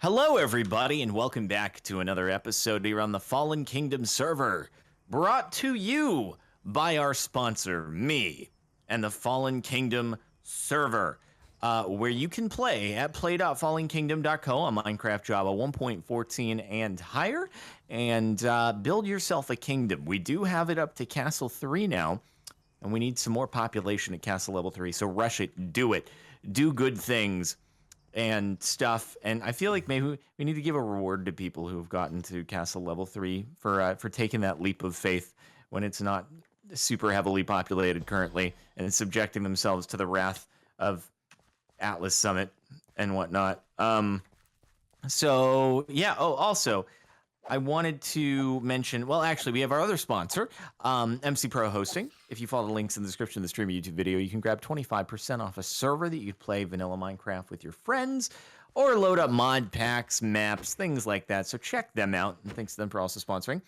Hello, everybody, and welcome back to another episode here on the Fallen Kingdom server, brought to you by our sponsor, me, and the Fallen Kingdom server, where you can play at play.fallenkingdom.co on Minecraft Java 1.14 and higher, and build yourself a kingdom. We do have it up to Castle 3 now, and we need some more population at Castle Level 3, so rush it, do good things and stuff. And I feel like maybe we need to give a reward to people who have gotten to Castle Level 3 for taking that leap of faith when it's not super heavily populated currently and it's subjecting themselves to the wrath of Atlas Summit and whatnot. So yeah. Oh, also, I wanted to mention, well, actually, we have our other sponsor, MC Pro Hosting. If you follow the links in the description of the stream YouTube video, you can grab 25% off a server that you could play vanilla Minecraft with your friends or load up mod packs, maps, things like that. So check them out, and thanks to them for also sponsoring.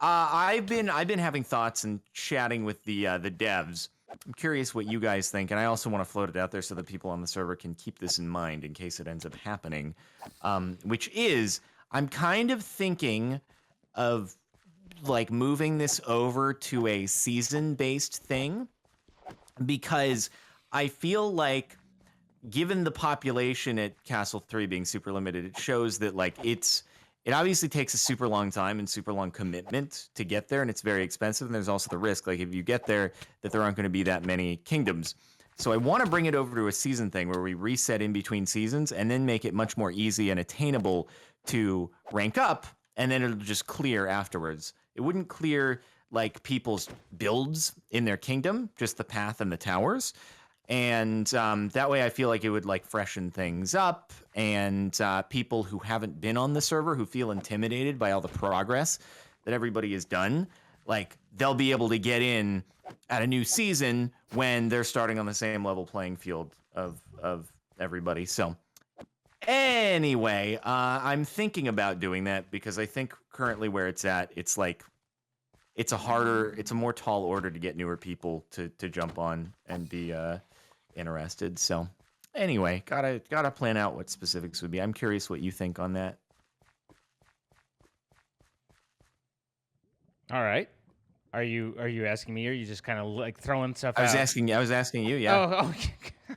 I've been having thoughts and chatting with the devs. I'm curious what you guys think, and I also want to float it out there so that people on the server can keep this in mind in case it ends up happening, which is, I'm kind of thinking of like moving this over to a season-based thing, because I feel like given the population at Castle 3 being super limited, it shows that like it obviously takes a super long time and super long commitment to get there, and it's very expensive, and there's also the risk, like if you get there, that there aren't going to be that many kingdoms. So I want to bring it over to a season thing where we reset in between seasons and then make it much more easy and attainable to rank up, and then it'll just clear afterwards. It wouldn't clear like people's builds in their kingdom, just the path and the towers. And that way I feel like it would like freshen things up, and people who haven't been on the server, who feel intimidated by all the progress that everybody has done, like they'll be able to get in at a new season when they're starting on the same level playing field of everybody. So anyway, I'm thinking about doing that because I think currently where it's at, it's like it's a more tall order to get newer people to jump on and be interested. So anyway, gotta plan out what specifics would be. I'm curious what you think on that. All right. Are you asking me, or are you just kind of like throwing stuff out? I was asking you, yeah. Oh, okay.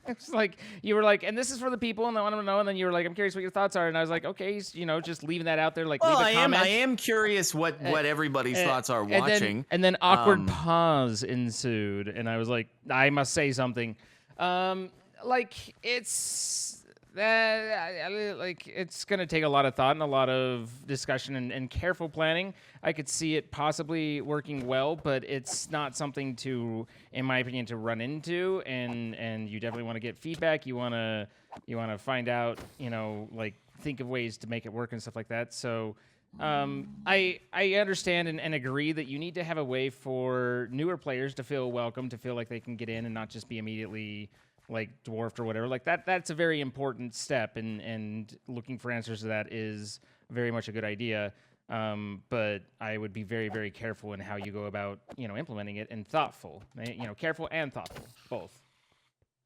It's like you were like, and this is for the people, and I want to know. And then you were like, I'm curious what your thoughts are, and I was like, okay, just leaving that out there, like well, leave a comment. I am curious what everybody's thoughts are watching. And then awkward pause ensued, and I was like, I must say something. Like it's gonna take a lot of thought and a lot of discussion and careful planning. I could see it possibly working well, but it's not something to, in my opinion, to run into. And you definitely want to get feedback. You want to find out, like think of ways to make it work and stuff like that. So I understand and agree that you need to have a way for newer players to feel welcome, to feel like they can get in and not just be immediately like dwarfed or whatever. Like that's a very important step, and looking for answers to that is very much a good idea. But I would be very, very careful in how you go about, implementing it, and thoughtful, careful and thoughtful, both.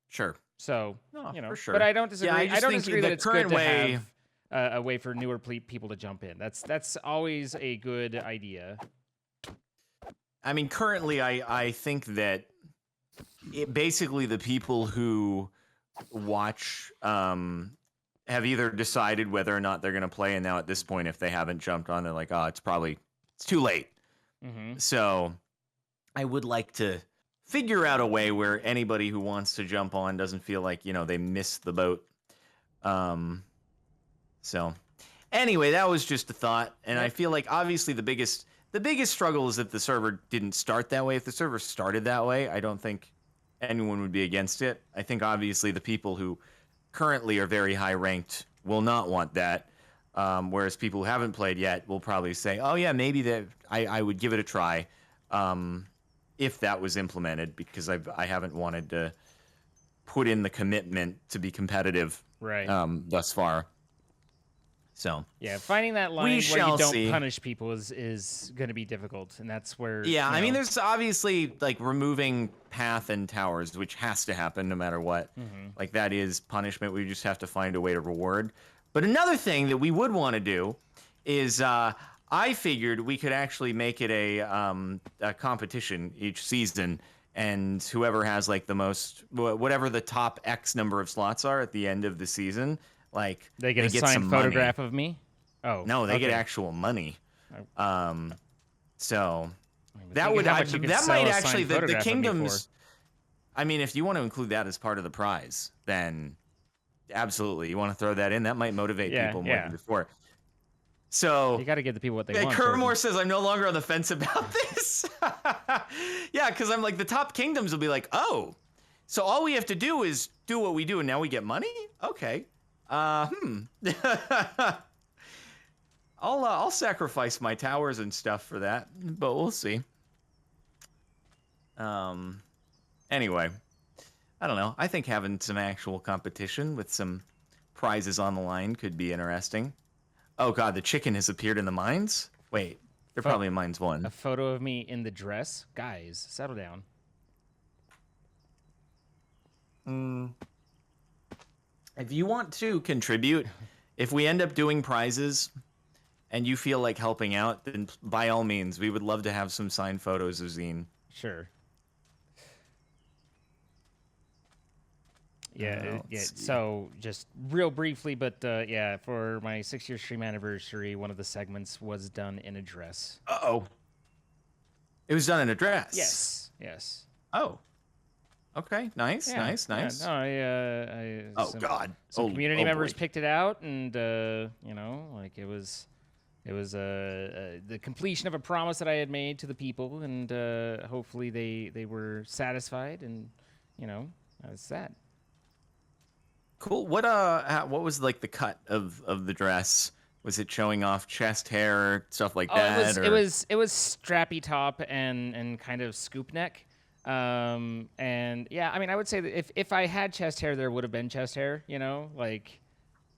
Sure. So, for sure. But I don't disagree. Yeah, I don't disagree that it's good to way... have a way for newer people to jump in. That's always a good idea. I mean, currently, I think that basically the people who watch have either decided whether or not they're going to play, and now at this point, if they haven't jumped on, they're like, oh, it's too late. Mm-hmm. So I would like to figure out a way where anybody who wants to jump on doesn't feel like, they missed the boat. So anyway, that was just a thought. And I feel like obviously the biggest struggle is that the server didn't start that way. If the server started that way, I don't think anyone would be against it. I think obviously the people who currently are very high ranked will not want that. Whereas people who haven't played yet will probably say, oh yeah, maybe that I would give it a try. If that was implemented, because I haven't wanted to put in the commitment to be competitive right. Thus far. So yeah, finding that line where you don't punish people is going to be difficult, and that's where. Yeah, I mean, there's obviously like removing path and towers, which has to happen no matter what. Mm-hmm. Like that is punishment. We just have to find a way to reward. But another thing that we would want to do is I figured we could actually make it a competition each season, and whoever has like the most, whatever the top X number of slots are at the end of the season, like They get a get signed some photograph money. of me. Oh, No, they get okay. actual money. So I was that thinking would how much you could that sell might a actually signed the photograph of me for. kingdoms. I mean, if you want to include that as part of the prize, then absolutely, you want to throw that in. That might motivate Yeah, people more yeah. than before. So, You got to give the people what they want. Kermore says, I'm no longer on the fence about this. Yeah, because I'm like, the top kingdoms will be like, oh, so all we have to do is do what we do, and now we get money? Okay. I'll sacrifice my towers and stuff for that, but we'll see. Anyway, I don't know. I think having some actual competition with some prizes on the line could be interesting. Oh god, the chicken has appeared in the mines? Wait, they're probably in mines 1. A photo of me in the dress. Guys, settle down. If you want to contribute, if we end up doing prizes and you feel like helping out, then by all means, we would love to have some signed photos of Zine. Sure. Yeah, yeah. So just real briefly, but yeah, for my 6-year stream anniversary, one of the segments was done in a dress. Uh-oh. It was done in a dress? Yes, yes. Oh. Okay, nice, Yeah, nice. Yeah, no, Oh god. Some community members boy. picked it out, and you know, like it was the completion of a promise that I had made to the people, and hopefully they were satisfied, and you know, that's that. Cool. What was like the cut of the dress? Was it showing off chest hair, stuff like that? It was strappy top and kind of scoop neck. And yeah, I mean, I would say that if I had chest hair, there would have been chest hair, you know, like,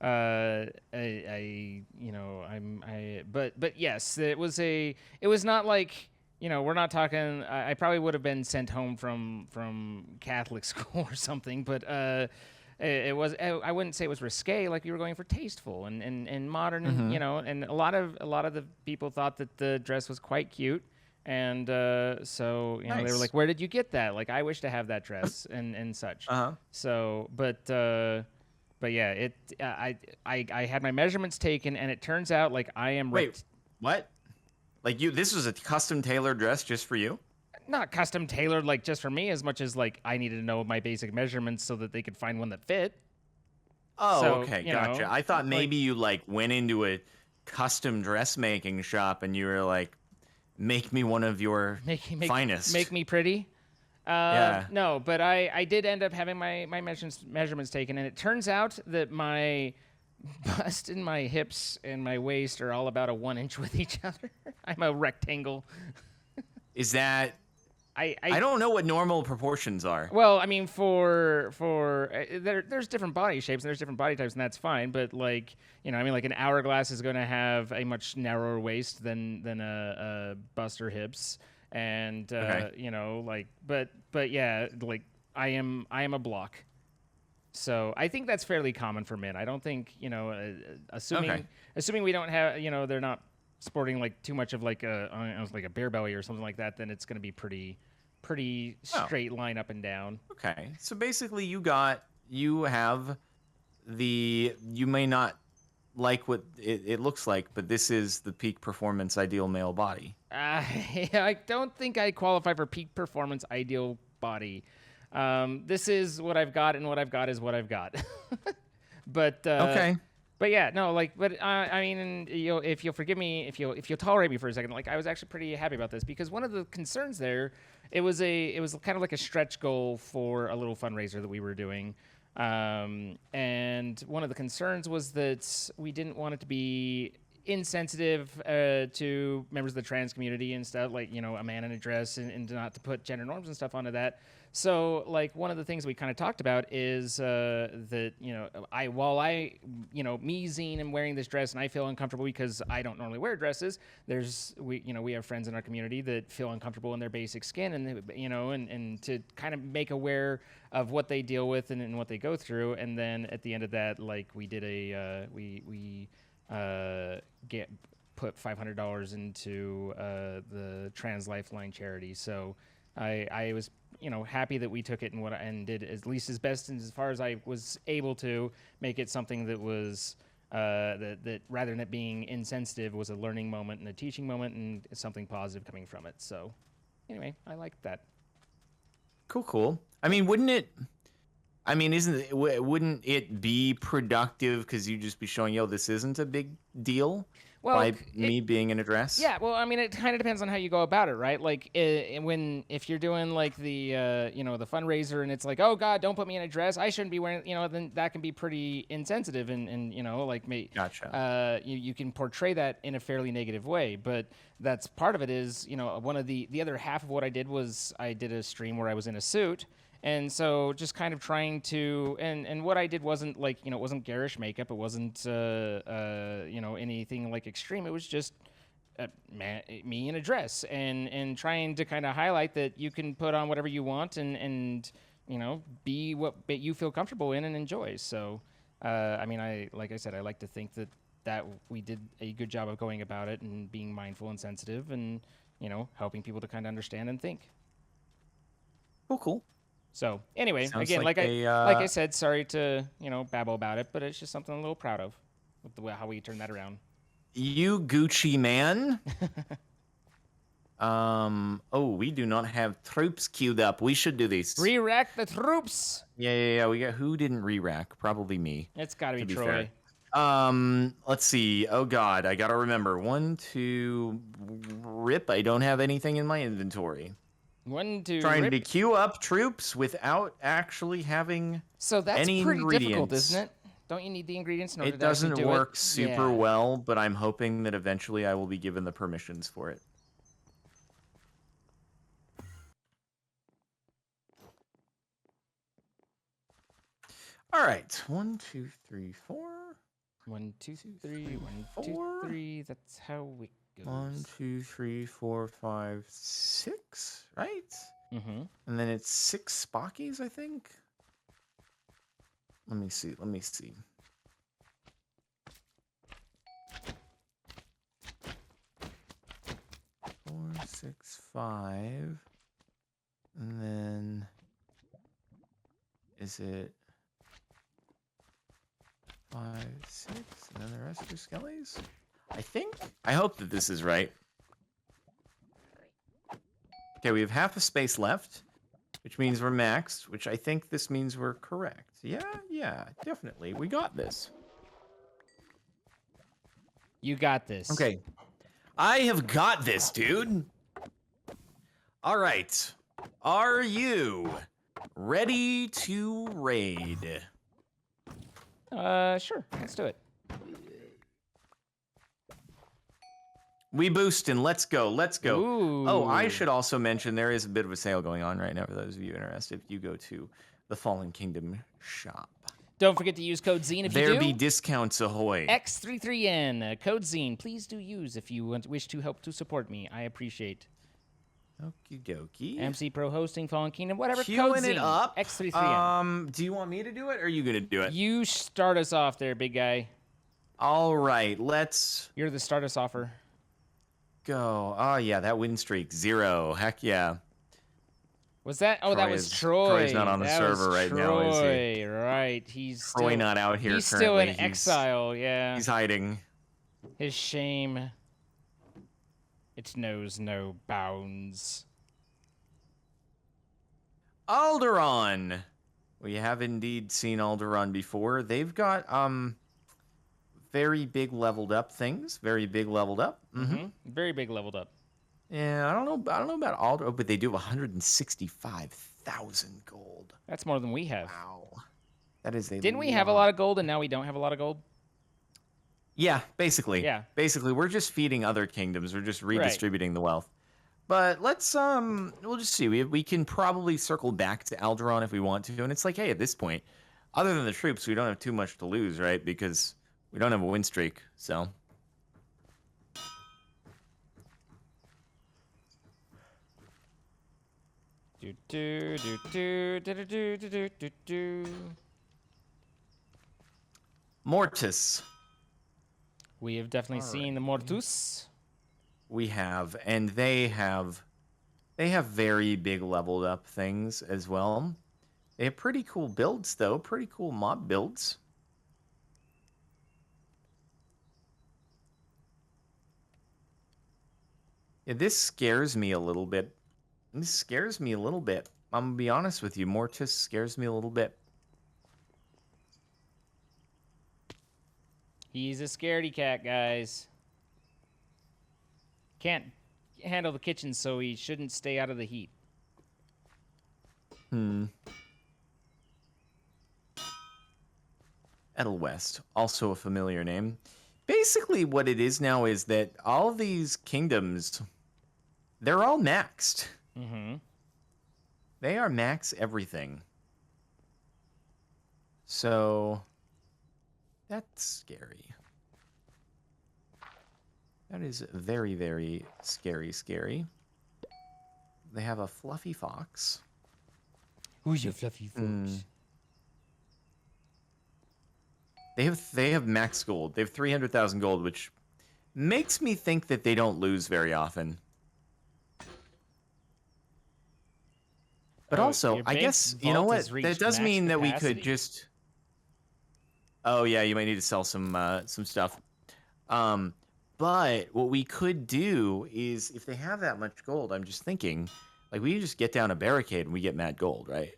but yes, it was not like, you know, we're not talking, I probably would have been sent home from Catholic school or something, but, it was, I wouldn't say it was risque, like we were going for tasteful and modern, and, you know, and a lot of the people thought that the dress was quite cute. And so, you know, they were like, where did you get that? Like, I wish to have that dress and such. So, but yeah, I had my measurements taken, and it turns out, like, I am... Wait, what? Like, this was a custom tailored dress just for you? Not custom tailored, like, just for me, as much as, like, I needed to know my basic measurements so that they could find one that fit. Oh, So, okay, you gotcha. know, I thought maybe like, you, like, went into a custom dressmaking shop and you were like, make me one of your finest. Make me pretty. Yeah. No, but I did end up having my measurements taken, and it turns out that my bust and my hips and my waist are all about a 1 inch with each other. I'm a rectangle. Is that... I don't know what normal proportions are. Well, I mean, there's different body shapes and there's different body types, and that's fine. But like, you know, I mean, like an hourglass is going to have a much narrower waist than a bust or hips, and you know, like, but yeah, like I am a block. So I think that's fairly common for men. I don't think, you know, assuming we don't have, you know, they're not sporting like too much of like a bear belly or something like that, then it's going to be pretty straight line up and down. Okay, so basically you may not like what it looks like, but this is the peak performance ideal male body. I don't think I qualify for peak performance ideal body. This is what I've got, and what I've got is what I've got. But okay. But yeah, no, like, but I mean, if you'll forgive me, if you'll tolerate me for a second, like, I was actually pretty happy about this, because one of the concerns there, it was kind of like a stretch goal for a little fundraiser that we were doing, and one of the concerns was that we didn't want it to be insensitive to members of the trans community and stuff, like, you know, a man in a dress, and not to put gender norms and stuff onto that. So, like, one of the things we kind of talked about is that, you know, me, Zine, am wearing this dress and I feel uncomfortable because I don't normally wear dresses. We have friends in our community that feel uncomfortable in their basic skin, and, you know, and to kind of make aware of what they deal with and what they go through. And then at the end of that, like, we did put $500 into the Trans Lifeline charity. So I was, you know, happy that we took it and did at least as best and as far as I was able to make it something that was that rather than it being insensitive, was a learning moment and a teaching moment and something positive coming from it. So anyway, I liked that. Cool. I mean, wouldn't it be productive because you'd just be showing, yo, this isn't a big deal by me being in a dress? Yeah, well, I mean, it kind of depends on how you go about it, right? Like, if you're doing, like, the the fundraiser, and it's like, oh, God, don't put me in a dress, I shouldn't be wearing, you know, then that can be pretty insensitive, and you know, like, Gotcha. You can portray that in a fairly negative way, but that's part of it is, you know, one of the other half of what I did was I did a stream where I was in a suit. And so just kind of trying to, and what I did wasn't, like, you know, it wasn't garish makeup. It wasn't, anything like extreme. It was just me in a dress, and trying to kind of highlight that you can put on whatever you want and you know, be what you feel comfortable in and enjoy. So, I mean, like I said, I like to think that we did a good job of going about it and being mindful and sensitive and, you know, helping people to kind of understand and think. Cool. So anyway, Sounds again, like like I said, sorry to, you know, babble about it, but it's just something I'm a little proud of with the way how we turned that around. You Gucci man. We do not have troops queued up. We should do these. Re-rack the troops. Yeah. We got, who didn't re-rack? Probably me. It's got to be Troy. Fair. Let's see. Oh God, I gotta remember. 1, 2, rip. I don't have anything in my inventory. 1, 2. Trying to queue up troops without actually having so that's any pretty ingredients. Difficult, isn't it? Don't you need the ingredients in order It to actually do doesn't work super Yeah. well, but I'm hoping that eventually I will be given the permissions for it. All right, 1, 2, 3, 4. 1, 2, 3. 1, 2, 3. That's how it goes. 1, 2, 3, 4, 5, 6. Right? Mm-hmm. And then it's 6 Spockies, I think. Let me see. 4, 6, 5. And then is it 5, 6, and then the rest are skellies? I hope that this is right. Okay, we have half a space left, which means we're maxed, which I think this means we're correct. Yeah, definitely. We got this. You got this. Okay. I have got this, dude. All right. Are you ready to raid? Sure. Let's do it. We boosting. Let's go. Ooh. Oh, I should also mention there is a bit of a sale going on right now for those of you interested. If you go to the Fallen Kingdom shop. Don't forget to use code ZINE if you do. There be discounts ahoy. X33N, code ZINE. Please do use if you wish to help to support me. I appreciate. Okie dokie. MC Pro Hosting, Fallen Kingdom, whatever. Queuing code ZINE. it up. X33N. Do you want me to do it, or are you gonna do it? You start us off there, big guy. All right, let's. You're the start us offer. Go. Oh yeah, that win streak 0. Heck yeah. Was that? Oh, that was Troy. Troy's not on the server right now, is he? Right. He's Troy still, not out here. He's currently. still in exile. Yeah. He's hiding. His shame. It knows no bounds. Alderaan. We have indeed seen Alderaan before. They've got very big leveled up things. Very big leveled up. Mm-hmm. Very big leveled up. Yeah, I don't know about Alderaan, but they do have 165,000 gold. That's more than we have. Wow. That is a Didn't we have a lot of gold and now we don't have a lot of gold? Yeah, basically. Yeah. Basically, we're just feeding other kingdoms. We're just Right. redistributing the wealth. But let's we'll just see. We can probably circle back to Alderaan if we want to. And it's like, hey, at this point, other than the troops, we don't have too much to lose, right? Because we don't have a win streak. So Do do do do do do do do do do. Mortis. We have definitely seen the Mortus. We have, and they have very big leveled up things as well. They have pretty cool builds though, pretty cool mob builds. Yeah, this scares me a little bit. This scares me a little bit. I'm gonna be honest with you, Mortis scares me a little bit. He's a scaredy cat, guys. Can't handle the kitchen, so he shouldn't stay out of the heat. Edelwest, also a familiar name. Basically, what it is now is that all of these kingdoms, they're all maxed. Mm-hmm. They are max everything. So, that's scary. That is very, very scary. They have a fluffy fox. Who's your fluffy fox? They have max gold. They have 300,000 gold, which makes me think that they don't lose very often. But also, I guess, you know what? That does mean that we could just... Oh, yeah, you might need to sell some stuff. But what we could do is, if they have that much gold, I'm just thinking, like, we can just get down a barricade and we get mad gold, right?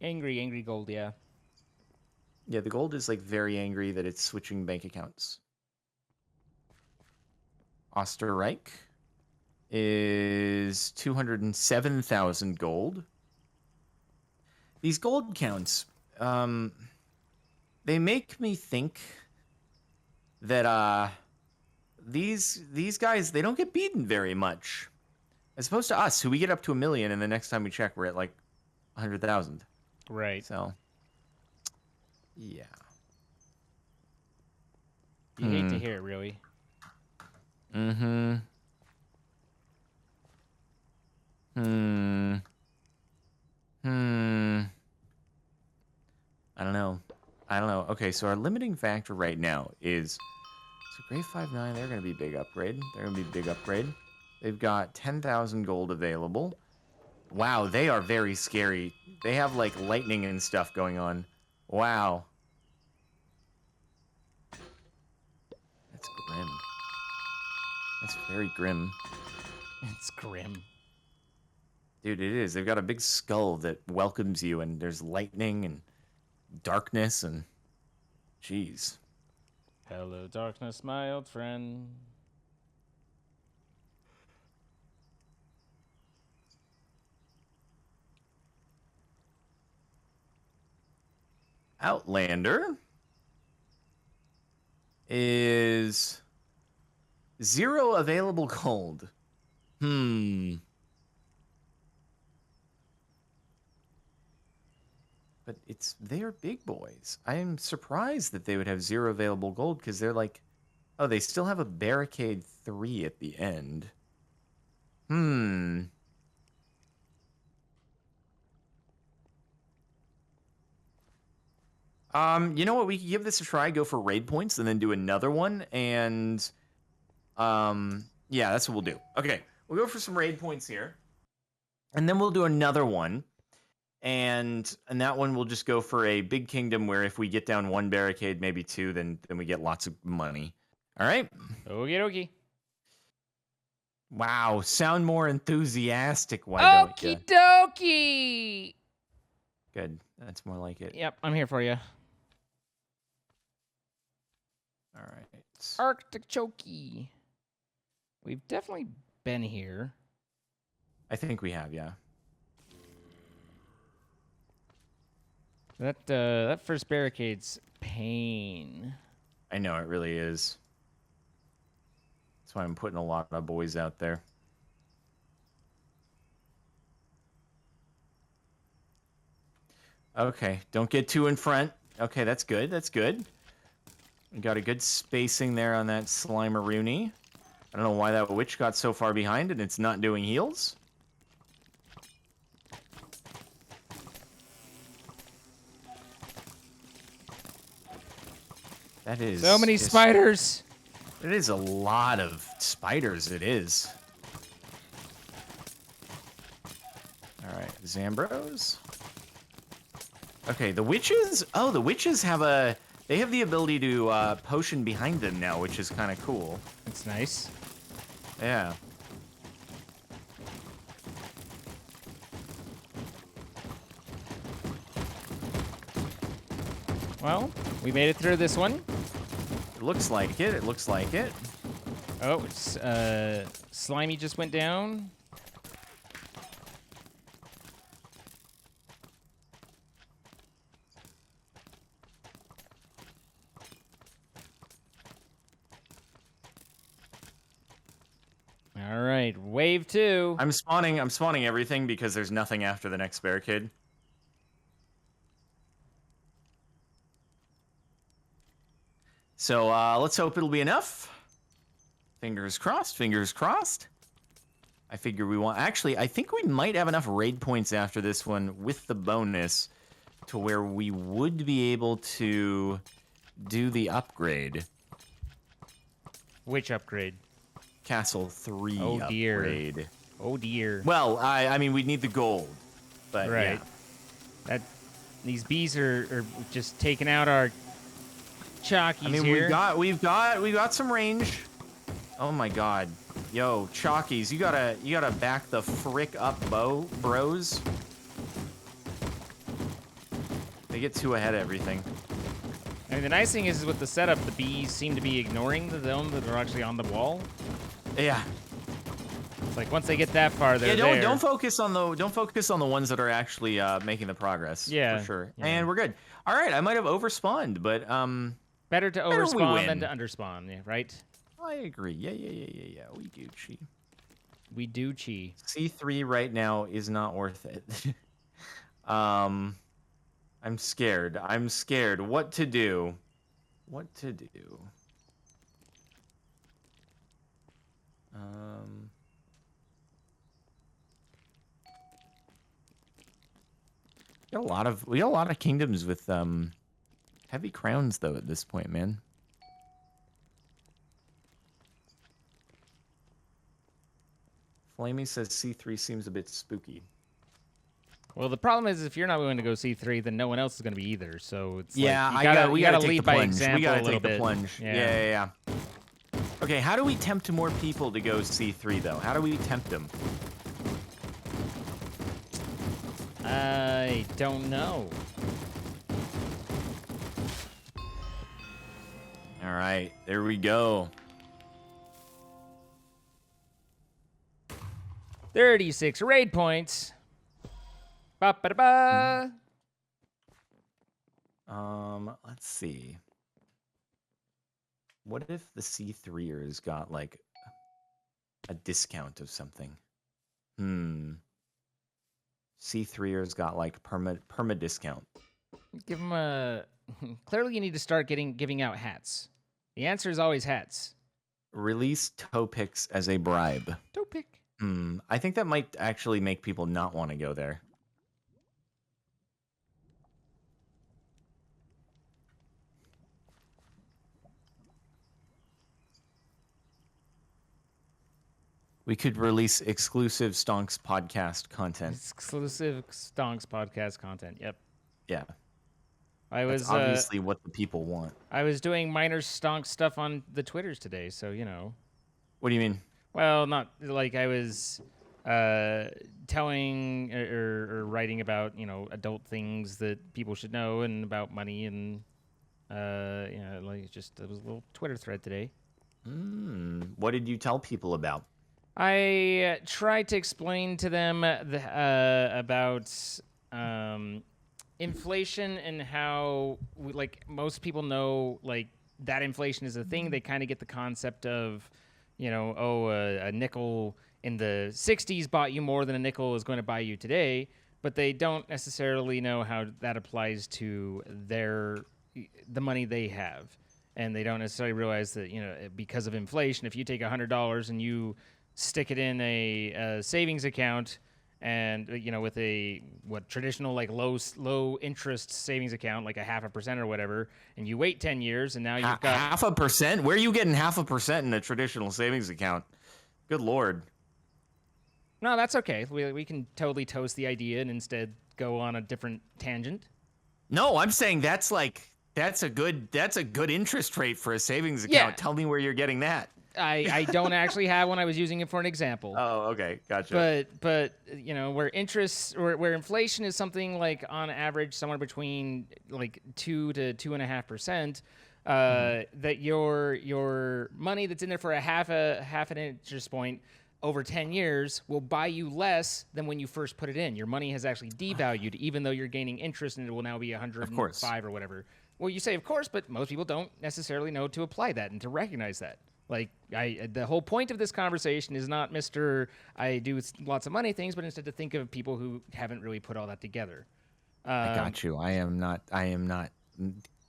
Angry gold, yeah. Yeah, the gold is, like, very angry that it's switching bank accounts. Osterreich is 207,000 gold. These gold counts, they make me think that these guys, they don't get beaten very much, as opposed to us, who we get up to 1 million, and the next time we check, we're at like 100,000. Right. So, yeah. You hate to hear it, really. Mm-hmm. I don't know. Okay, so our limiting factor right now is, so Grade 5-9, they're going to be big upgrade. They're going to be big upgrade. They've got 10,000 gold available. Wow, they are very scary. They have, like, lightning and stuff going on. Wow. That's grim. That's very grim. It's grim. Dude, it is. They've got a big skull that welcomes you, and there's lightning and darkness, and... Jeez. Hello, darkness, my old friend. Outlander is 0 available gold. But they're big boys. I am surprised that they would have 0 available gold, because they're like, oh, they still have a barricade 3 at the end. You know what? We could give this a try, go for raid points, and then do another one, and yeah, that's what we'll do. Okay, we'll go for some raid points here, and then we'll do another one. And that one will just go for a big kingdom where if we get down 1 barricade, maybe 2, then we get lots of money. All right? Okie dokie. Wow, sound more enthusiastic, why don't you? Okie dokie. Good, that's more like it. Yep, I'm here for you. All right. Arctic Chokey. We've definitely been here. I think we have, yeah. That first barricade's pain. I know, it really is. That's why I'm putting a lot of boys out there. Okay, don't get too in front. Okay, that's good. That's good. We got a good spacing there on that Slimer-Rooney. I don't know why that witch got so far behind and it's not doing heals. That is... So many spiders! It is a lot of spiders, it is. Alright, Zambros. Okay, the witches... Oh, the witches have a... They have the ability to potion behind them now, which is kind of cool. That's nice. Yeah. Well, we made it through this one. It looks like it. It looks like it. Oh, it's, Slimy just went down. All right, wave 2. I'm spawning everything because there's nothing after the next barricade. So let's hope it'll be enough. Fingers crossed, fingers crossed. I figure we want... Actually, I think we might have enough raid points after this one with the bonus to where we would be able to do the upgrade. Which upgrade? Castle 3 Oh, dear. upgrade. Oh, dear. Well, I mean, we'd need the gold. But Right. yeah. These bees are just taking out our chalkies I mean, here. we've got some range. Oh my god. Yo, chalkies, you gotta back the frick up, bros. They get too ahead of everything. I mean, the nice thing is with the setup, the bees seem to be ignoring the zone that are actually on the wall. Yeah. It's like once they get that far, they're Yeah, there. don't focus on the ones that are actually making the progress. Yeah, For sure. yeah. And we're good. All right, I might have overspawned, but Better to better we overspawn than win. to underspawn, yeah, right? I agree. Yeah. We Gucci. We do chi. C3 right now is not worth it. I'm scared. I'm scared. What to do? What to do? We got a lot of kingdoms with heavy crowns though at this point, man. Flamey says C3 seems a bit spooky. Well, the problem is if you're not willing to go C3, then no one else is going to be either. So it's Yeah, like, we gotta take lead the by plunge. example We gotta a little take the bit. plunge. Yeah. Okay, how do we tempt more people to go C3 though? How do we tempt them? I don't know. All right, there we go. 36 raid points. Ba-ba-da-ba. Let's see. What if the C3ers got like a discount of something? C3ers got like perma discount. Give them a... Clearly you need to start giving out hats. The answer is always hats. Release toe picks as a bribe. Toe pick. I think that might actually make people not want to go there. We could release exclusive Stonks podcast content. Exclusive Stonks podcast content. Yep. Yeah. That's obviously what the people want. I was doing minor Stonks stuff on the Twitters today, so you know. What do you mean? Well, not like I was telling or writing about, you know, adult things that people should know and about money and you know, like just it was a little Twitter thread today. What did you tell people about? I tried to explain to them about inflation and how, like, most people know, like, that inflation is a thing. They kind of get the concept of a nickel in the 60s bought you more than a nickel is going to buy you today, but they don't necessarily know how that applies to the money they have. And they don't necessarily realize that, because of inflation, if you take $100 and you stick it in a savings account and, with a traditional like low interest savings account, like a 0.5% or whatever, and you wait 10 years and now you've got 0.5%. Where are you getting 0.5% in a traditional savings account? Good Lord. No, that's okay. We can totally toast the idea and instead go on a different tangent. No, I'm saying that's a good interest rate for a savings account. Yeah. Tell me where you're getting that. I don't actually have one. I was using it for an example. Oh, okay, gotcha. But where inflation is something like on average somewhere between like 2 to 2.5%, that your money that's in there for a half an interest point over 10 years will buy you less than when you first put it in. Your money has actually devalued, even though you're gaining interest, and it will now be 105 or whatever. Well, you say of course, but most people don't necessarily know to apply that and to recognize that. Like, the whole point of this conversation is not Mr. I do lots of money things, but instead to think of people who haven't really put all that together. I got you. I am not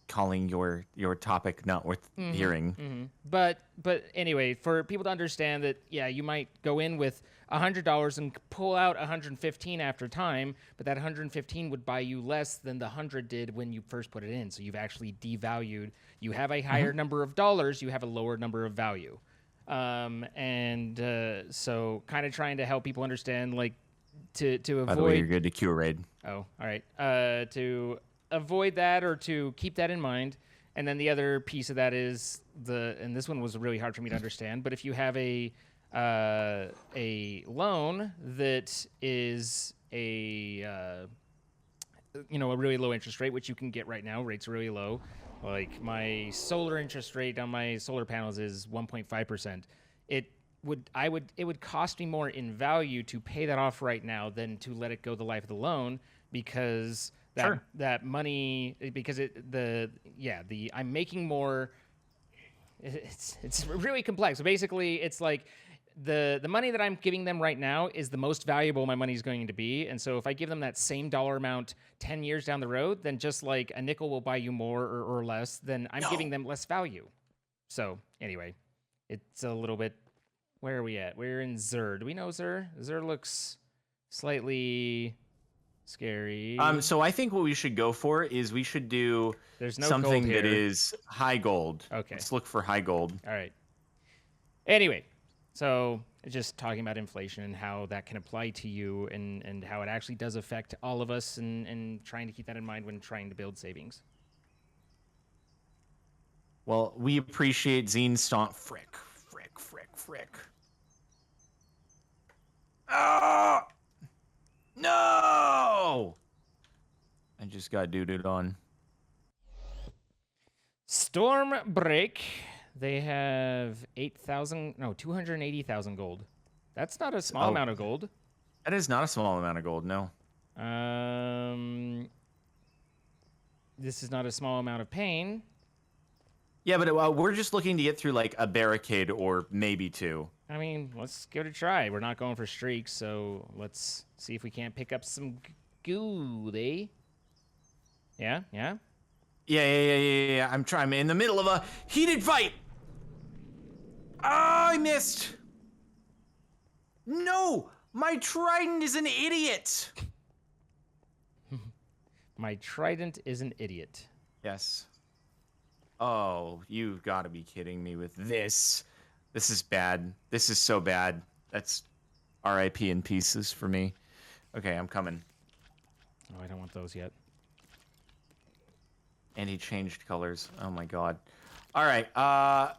calling your topic not worth hearing. Mm-hmm. But anyway, for people to understand that, yeah, you might go in with $100 and pull out 115 after time, but that 115 would buy you less than the 100 did when you first put it in. So you've actually devalued. You have a higher number of dollars. You have a lower number of value. So kind of trying to help people understand, like, to avoid. By the way, you're good to Q raid. Oh, all right. To avoid that or to keep that in mind. And then the other piece of that is and this one was really hard for me to understand, but if you have a loan that is a really low interest rate, which you can get right now, rates are really low. Like my solar interest rate on my solar panels is 1.5%. It would cost me more in value to pay that off right now than to let it go the life of the loan, because that money, because I'm making more. It's really complex. So basically, it's like the money that I'm giving them right now is the most valuable my money is going to be. And so if I give them that same dollar amount 10 years down the road, then just like a nickel will buy you more or less, then I'm giving them less value. So anyway, it's a little bit. Where are we at? We're in Zur. Do we know Zur? Zur looks slightly scary. So I think what we should go for is we should do something that is high gold. Okay. Let's look for high gold. All right. Anyway, so just talking about inflation and how that can apply to you and how it actually does affect all of us, and trying to keep that in mind when trying to build savings. Well, we appreciate Zine Stomp. Frick. Ah! No! I just got duded on. Storm Break. They have 280,000 gold. That's not a small amount of gold. That is not a small amount of gold, no. This is not a small amount of pain. Yeah, but we're just looking to get through like a barricade or maybe two. I mean, let's give it a try. We're not going for streaks, so let's see if we can't pick up some goo, eh? Yeah? Yeah. I'm trying. I'm in the middle of a heated fight. Oh, I missed. No, my trident is an idiot. My trident is an idiot. Yes. Oh, you've got to be kidding me with this. This is bad. This is so bad. That's RIP in pieces for me. Okay, I'm coming. Oh, I don't want those yet. And he changed colors. Oh my god. All right. I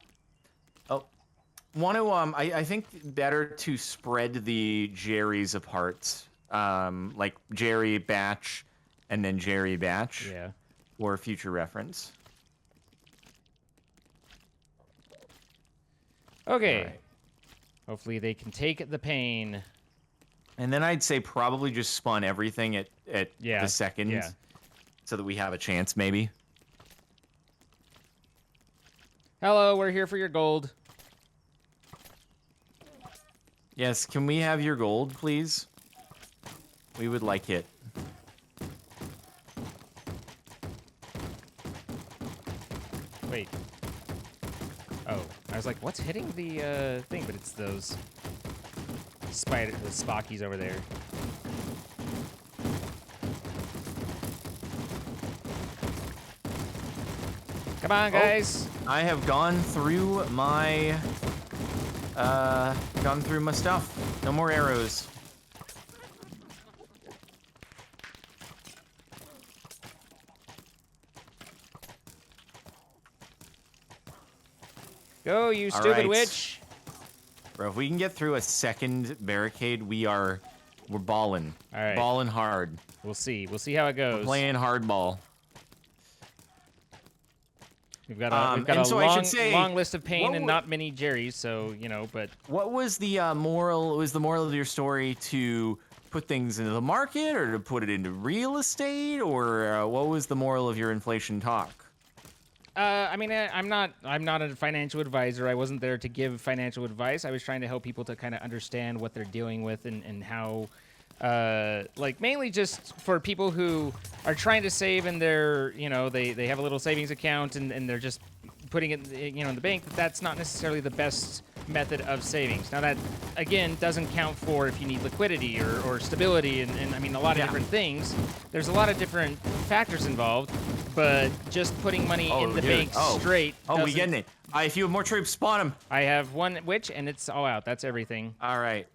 think better to spread the Jerrys apart. Like Jerry batch and then Jerry batch. Yeah. For future reference. Okay. Right. Hopefully they can take the pain. And then I'd say probably just spawn everything at the second. Yeah. So that we have a chance, maybe. Hello, we're here for your gold. Yes, can we have your gold, please? We would like it. Wait. Oh, I was like, what's hitting the thing? But it's those the Spockies over there. Come on, guys. I have gone through my stuff. No more arrows. Go, you All stupid right. witch. Bro, if we can get through a second barricade, we're balling. All right. Balling hard. We'll see. We'll see how it goes. Playing hardball. We've got a and so I should say, long list of pain and what not many Jerry's, so, you know, but... What was the moral? Was the moral of your story to put things into the market or to put it into real estate? Or what was the moral of your inflation talk? I mean, I'm not a financial advisor. I wasn't there to give financial advice. I was trying to help people to kind of understand what they're dealing with and how... like mainly just for people who are trying to save and they're, you know, they have a little savings account and they're just putting it, you know, in the bank. That's not necessarily the best method of savings. Now that, again, doesn't count for if you need liquidity or stability and I mean, a lot of different things. There's a lot of different factors involved, but just putting money in the bank straight. Oh, we getting it. If you have more troops, spawn them. I have one witch and it's all out. That's everything. All right.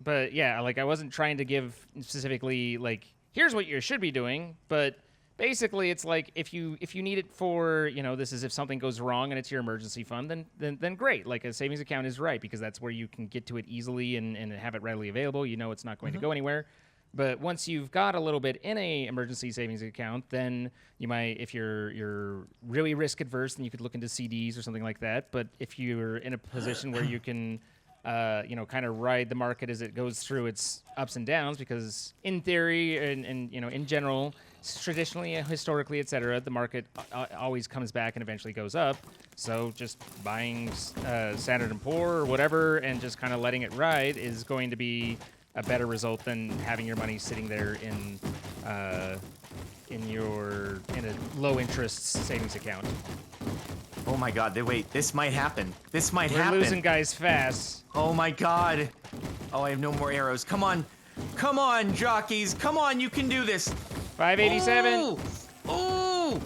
But yeah, like I wasn't trying to give specifically like here's what you should be doing, but basically it's like if you need it for, you know, this is if something goes wrong and it's your emergency fund, then great. Like a savings account is right because that's where you can get to it easily and have it readily available. You know it's not going to go anywhere. But once you've got a little bit in a emergency savings account, then you might, if you're really risk adverse, then you could look into CDs or something like that. But if you're in a position where you can, you know, kind of ride the market as it goes through its ups and downs, because in theory and you know, in general, traditionally, historically, etc., the market always comes back and eventually goes up. So just buying Standard & Poor or whatever and just kind of letting it ride is going to be a better result than having your money sitting there in a low interest savings account. Oh my God! Wait, this might happen. This might We're happen. losing guys fast. Oh my God! Oh, I have no more arrows. Come on, jockeys! Come on, you can do this. 587. Ooh! Oh,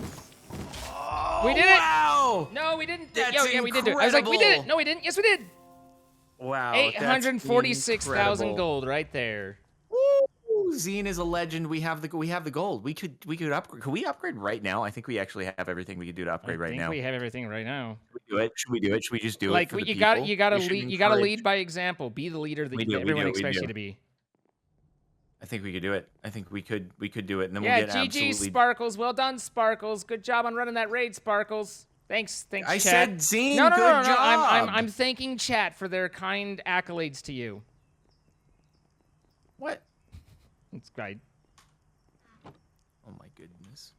We did it! Wow! No, we didn't. That's Yeah, we did it. I was like, we did it. No, we didn't. Yes, we did. Wow! 846,000 gold right there. Woo! Zine is a legend. We have the gold. We could upgrade. Could we upgrade right now? I think we actually have everything we could do to upgrade right now. I think we have everything right now. Should we do it? Should we just do like, it? For the you got people? you got to lead by example. Be the leader that everyone expects you to be. I think we could do it. I think we could do it, and then yeah, we'll get GG absolutely... Sparkles. Well done, Sparkles. Good job on running that raid, Sparkles. Thanks, I chat. said, Zine, no, good job. I'm thanking chat for their kind accolades to you. What? It's great. Oh my goodness.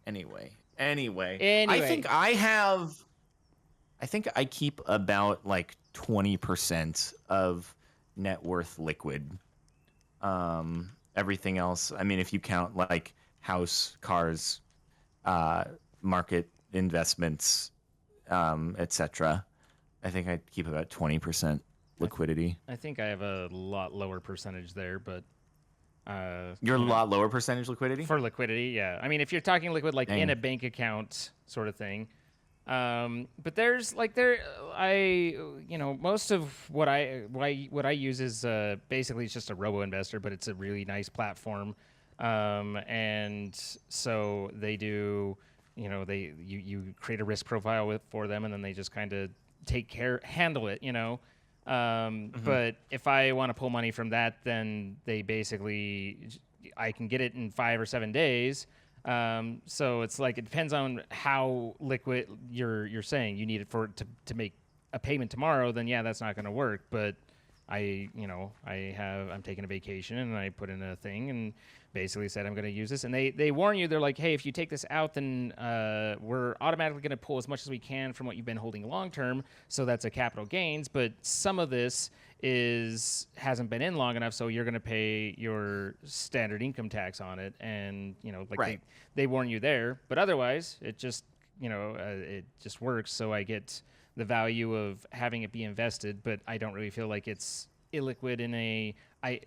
Anyway. I think I keep about like 20% of net worth liquid. Everything else, I mean, if you count like house, cars, market investments, etc., I think I keep about 20% liquidity. I think I have a lot lower percentage there, but you're a lot lower percentage liquidity for liquidity. Yeah, I mean, if you're talking liquid, like in a bank account sort of thing. But there's like most of what I use is basically it's just a robo investor, but it's a really nice platform. And so they do, you create a risk profile for them, and then they just kind of handle it, But if I want to pull money from that, then they basically, I can get it in 5 or 7 days. So it's like, it depends on how liquid you're saying you need it to make a payment tomorrow, then yeah, that's not going to work. But I'm taking a vacation and I put in a thing, and basically said, I'm going to use this. And they warn you, they're like, hey, if you take this out, then we're automatically going to pull as much as we can from what you've been holding long term. So that's a capital gains. But some of this hasn't been in long enough, so you're going to pay your standard income tax on it. And, like they warn you there. But otherwise, it just, it just works. So I get the value of having it be invested, but I don't really feel like it's illiquid in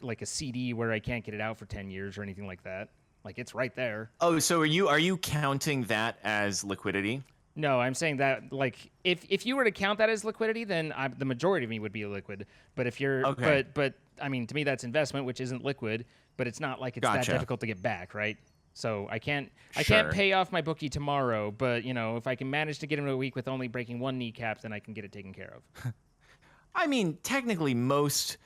like a CD where I can't get it out for 10 years or anything like that. Like, it's right there. Oh, so are you counting that as liquidity? No, I'm saying that, like, if you were to count that as liquidity, then the majority of me would be liquid. But if you're, okay. but I mean, to me, that's investment, which isn't liquid. But it's not like it's that difficult to get back, right? So I can't pay off my bookie tomorrow. But if I can manage to get him a week with only breaking one kneecap, then I can get it taken care of. I mean, technically, most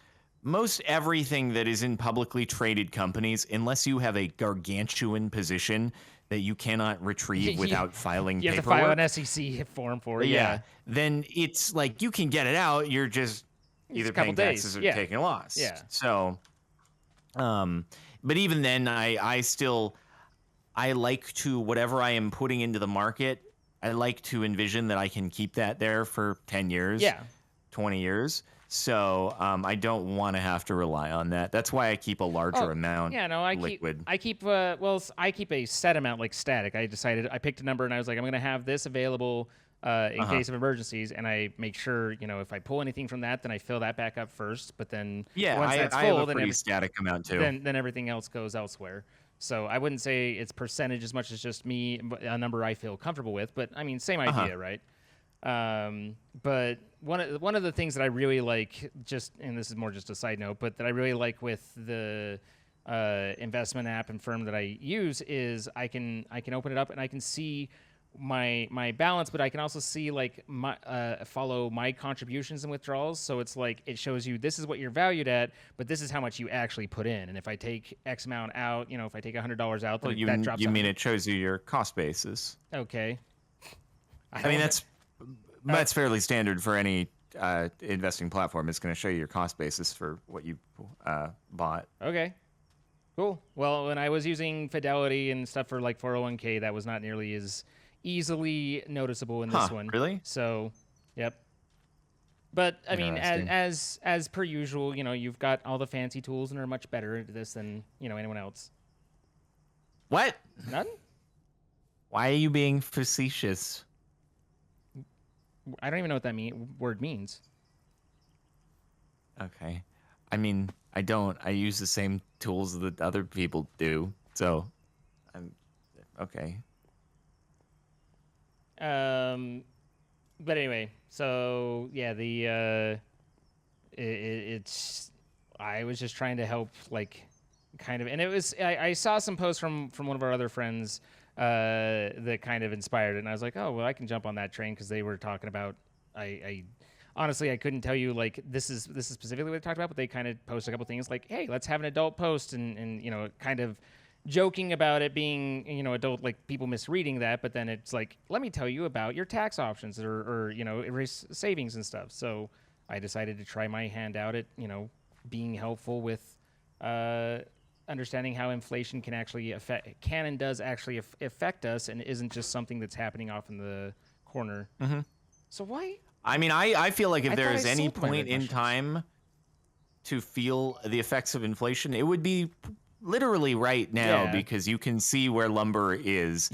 everything that is in publicly traded companies, unless you have a gargantuan position that you cannot retrieve without filing you paperwork. You have to file an SEC form for it. Yeah. Then it's like you can get it out. You're just either paying taxes or taking a loss. Yeah. So, but even then, I like to, whatever I am putting into the market, I like to envision that I can keep that there for 10 years. Yeah. 20 years. So I don't want to have to rely on that. That's why I keep a larger amount. Yeah, no, I liquid. I keep a set amount, like static. I picked a number and I was like, I'm going to have this available in case of emergencies, and I make sure, if I pull anything from that, then I fill that back up first. But then once that's full, I have a then pretty static amount too. Then everything else goes elsewhere. So I wouldn't say it's percentage as much as just me, a number I feel comfortable with. But I mean, same idea, right? But one of the things that I really like, and this is more just a side note, but that I really like with the investment app and firm that I use is I can open it up and I can see my balance, but I can also see like follow my contributions and withdrawals. So it's like it shows you this is what you're valued at, but this is how much you actually put in. And if I take X amount out, if I take $100 out, then that drops. You mean it shows you your cost basis? Okay. I mean that's fairly standard for any investing platform. It's going to show you your cost basis for what you bought. Okay. Cool. Well, when I was using Fidelity and stuff for like 401k, that was not nearly as easily noticeable in this one. Really? So, yep. But I mean, as per usual, you've got all the fancy tools and are much better at this than anyone else. What? None? Why are you being facetious? I don't even know what that word means. Okay. I mean, I don't. I use the same tools that other people do. So, I'm okay. But anyway, so yeah, it's. I was just trying to help, like, kind of, and it was. I saw some posts from one of our other friends that kind of inspired it, and I was like, oh well, I can jump on that train because they were talking about. I honestly I couldn't tell you like this is specifically what they talked about, but they kind of posted a couple things like, hey, let's have an adult post, and kind of joking about it being adult, like people misreading that, but then it's like, let me tell you about your tax options or erase savings and stuff. So I decided to try my hand out at being helpful with understanding how inflation can and does actually affect us, and isn't just something that's happening off in the corner. Mm-hmm. So why? I mean, I feel like if there is any point in time to feel the effects of inflation, it would be literally right now, because you can see where lumber is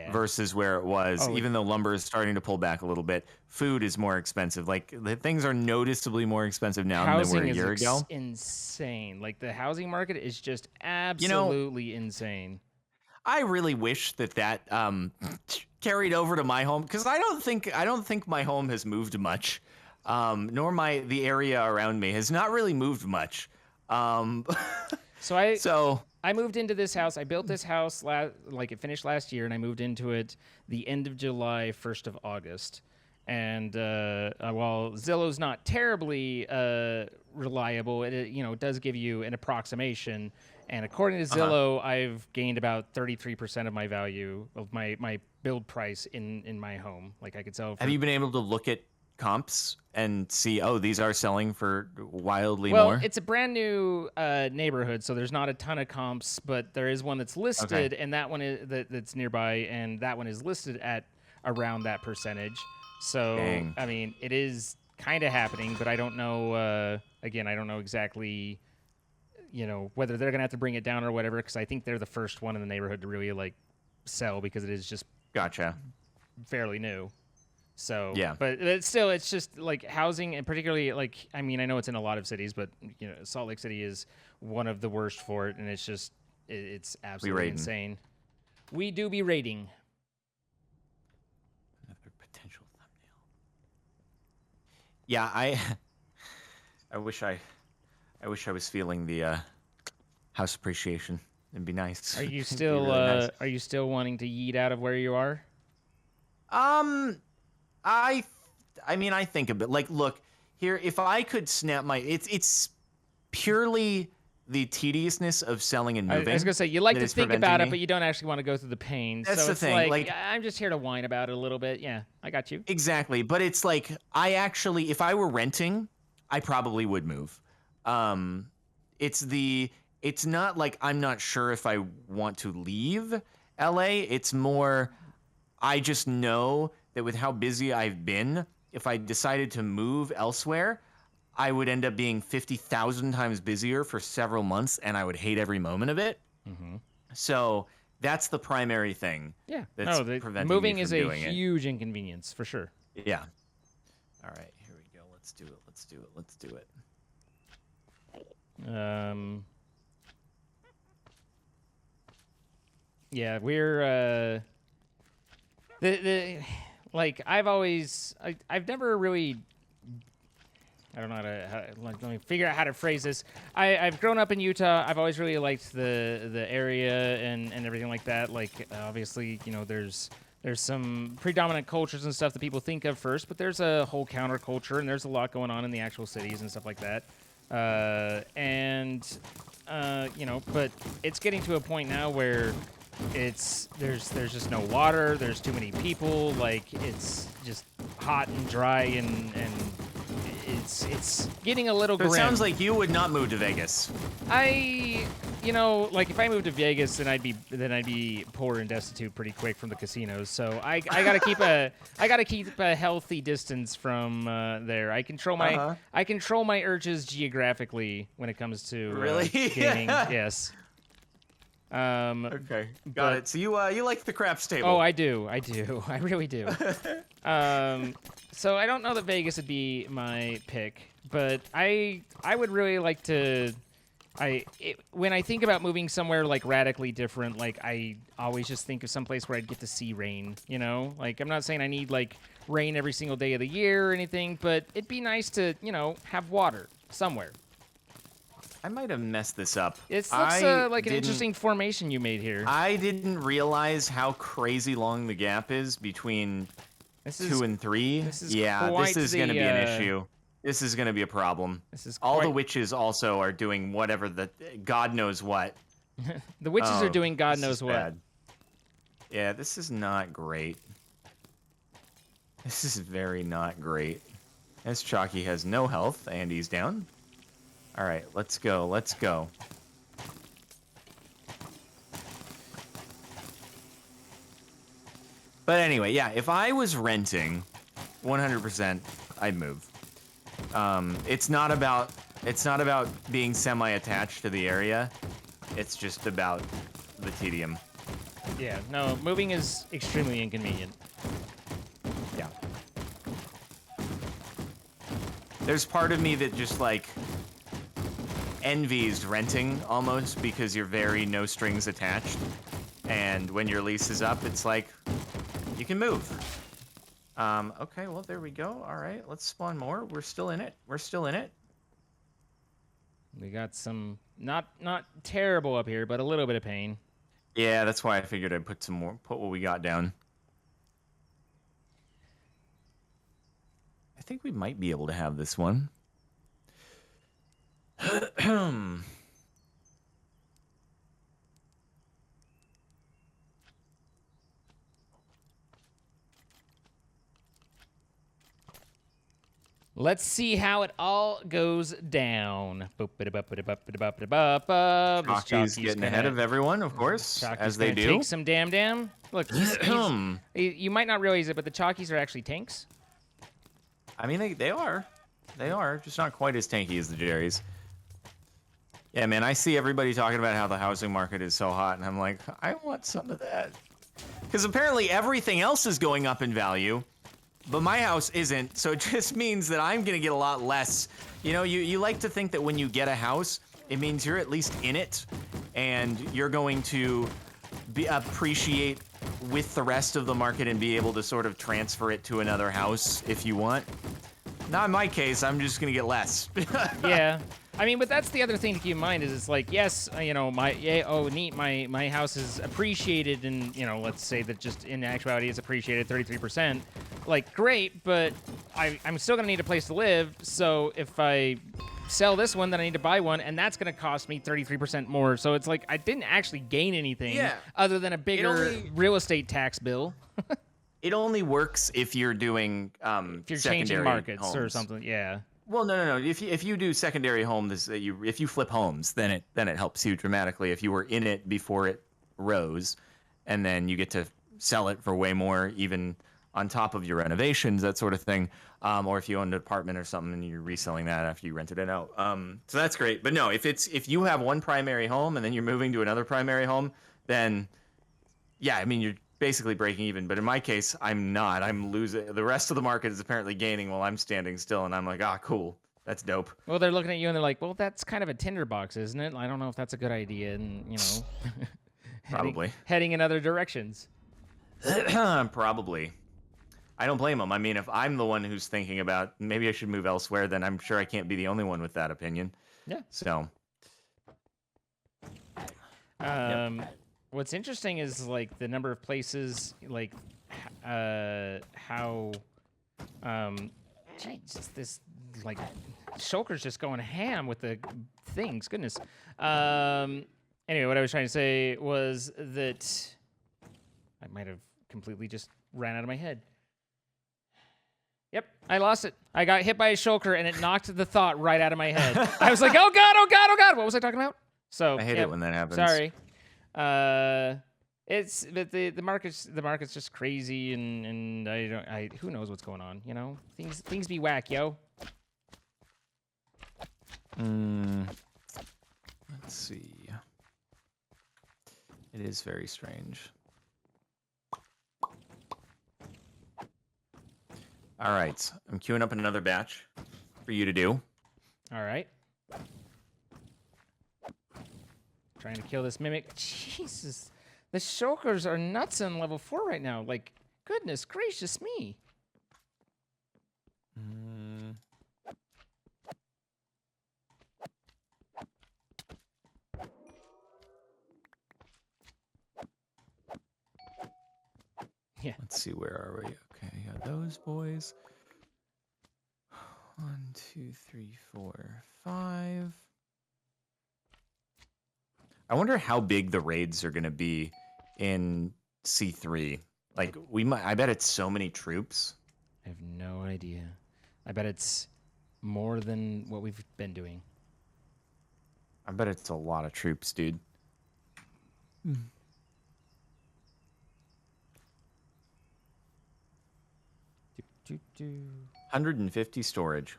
versus where it was. Even though lumber is starting to pull back a little bit, food is more expensive. Like, things are noticeably more expensive now than they were a year ago. Insane. Like, the housing market is just absolutely insane. I really wish that carried over to my home, because I don't think my home has moved much, nor the area around me has not really moved much. So I moved into this house. I built this house it finished last year, and I moved into it the end of July, 1st of August. And while Zillow's not terribly reliable, it does give you an approximation. And according to Zillow, I've gained about 33% of my value of my build price in my home. Like, I could sell. Have you been able to look at comps and see, oh, these are selling for wildly Well, more? it's a brand new neighborhood, so there's not a ton of comps, but there is one that's listed, and that one is that's nearby, and that one is listed at around that percentage. So, Dang. I mean, it is kind of happening, but I don't know. Again, I don't know exactly, whether they're gonna have to bring it down or whatever, because I think they're the first one in the neighborhood to really like sell because it is just Gotcha. fairly new. So, Yeah. but it's still, it's just like housing, and particularly like, I mean, I know it's in a lot of cities, but Salt Lake City is one of the worst for it, and it's just, it's absolutely raiding. insane. We do be raiding. Another potential thumbnail. Yeah, I wish I was feeling the house appreciation. It'd be nice. Are you It'd be still, really nice. are you still wanting to yeet out of where you are? I mean, I think a bit. Like, look here. If I could snap my, it's purely the tediousness of selling and moving. I was gonna say, you like that to is think preventing about it, me. but you don't actually want to go through the pain. That's so the it's thing, like, like- I'm just here to whine about it a little bit. Yeah, I got you. Exactly, but it's like I actually, if I were renting, I probably would move. It's not like I'm not sure if I want to leave LA. It's more, I just know that with how busy I've been, if I decided to move elsewhere, I would end up being 50,000 times busier for several months, and I would hate every moment of it. Mm-hmm. So that's the primary thing. Yeah, That's no, preventing moving me is from a doing it. huge inconvenience for sure. Yeah. All right, here we go. Let's do it. Let's do it. Let's do it. Yeah, we're like I've never really, I don't know let me figure out how to phrase this. I've grown up in Utah. I've always really liked the area and everything like that. Like obviously, there's some predominant cultures and stuff that people think of first, but there's a whole counterculture and there's a lot going on in the actual cities and stuff like that. But it's getting to a point now where there's just no water, there's too many people, like it's just hot and dry and it's getting a little So it grim. sounds like you would not move to Vegas. Like if I moved to Vegas, then I'd be poor and destitute pretty quick from the casinos. So I gotta keep a healthy distance from there. I control my urges geographically when it comes to Really? gaming. Yes. Okay, got it. So you like the craps table? Oh, I do. I really do. So I don't know that Vegas would be my pick, but I would really like to. When I think about moving somewhere like radically different, like I always just think of someplace where I'd get to see rain. Like I'm not saying I need like rain every single day of the year or anything, but it'd be nice to have water somewhere. I might have messed this up. It looks like an interesting formation you made here. I didn't realize how crazy long the gap is between 2 and 3. This is Yeah, quite this is going to be an the, issue. This is going to be a problem. This is All the quite- witches also are doing whatever God knows what. The witches are doing God this knows is what. bad. Yeah, this is not great. This is very not great. As Chalky has no health and he's down. All right, let's go. Let's go. But anyway, yeah, if I was renting, 100%, I'd move. It's not about being semi-attached to the area. It's just about the tedium. Yeah, no, moving is extremely inconvenient. Yeah. There's part of me that just like envies renting almost because you're very no strings attached. And when your lease is up, it's like you can move. Okay, well, there we go. All right, let's spawn more. We're still in it. We're still in it. We got some not terrible up here, but a little bit of pain. Yeah, that's why I figured I'd put what we got down. I think we might be able to have this one. Let's see how it all goes down. Chalky's getting ahead of everyone, of course, as they do. Take some damn. Look, you might not realize it, but the Chalkies are actually tanks. I mean, they are. They are, just not quite as tanky as the Jerrys. Yeah, man, I see everybody talking about how the housing market is so hot, and I'm like, I want some of that. Because apparently everything else is going up in value, but my house isn't, so it just means that I'm gonna get a lot less. You know, you like to think that when you get a house, it means you're at least in it, and you're going to appreciate with the rest of the market and be able to sort of transfer it to another house if you want. Not in my case, I'm just gonna get less. Yeah. I mean, but that's the other thing to keep in mind is it's like, yes, you know, my house is appreciated, and, you know, let's say that just in actuality it's appreciated 33%. Like, great, but I'm still going to need a place to live, so if I sell this one, then I need to buy one, and that's going to cost me 33% more. So it's like I didn't actually gain anything other than a bigger real estate tax bill. It only works if you're doing if you're secondary changing markets homes. or something, yeah. Well, no. If you do secondary homes, if you flip homes, then it helps you dramatically. If you were in it before it rose, and then you get to sell it for way more, even on top of your renovations, that sort of thing. Or if you owned an apartment or something and you're reselling that after you rented it out. So that's great. But no, if you have one primary home and then you're moving to another primary home, then yeah, I mean you're basically breaking even, but in my case, I'm not. I'm losing. The rest of the market is apparently gaining while I'm standing still, and I'm like, ah, cool. That's dope. Well, they're looking at you and they're like, well, that's kind of a tinderbox, isn't it? I don't know if that's a good idea, and, you know, Probably. heading in other directions. Probably. I don't blame them. I mean, if I'm the one who's thinking about maybe I should move elsewhere, then I'm sure I can't be the only one with that opinion. Yeah. So. What's interesting is like the number of places, like how, geez, this like Shulker's just going ham with the things. Goodness. Anyway, what I was trying to say was that I might have completely just ran out of my head. Yep, I lost it. I got hit by a Shulker and it knocked the thought right out of my head. I was like, oh God. What was I talking about? So I hate it when that happens. Sorry. But the market's just crazy, and who knows what's going on, you know? Things be whack, yo. Let's see. It is very strange. All right, I'm queuing up another batch for you to do. All right. Trying to kill this mimic. Jesus. The Shulkers are nuts on level 4 right now. Like, goodness gracious me. Yeah. Let's see, where are we? Okay, got those boys. 1, 2, 3, 4, 5. I wonder how big the raids are going to be in C3. Like, I bet it's so many troops. I have no idea. I bet it's more than what we've been doing. I bet it's a lot of troops, dude. 150 storage.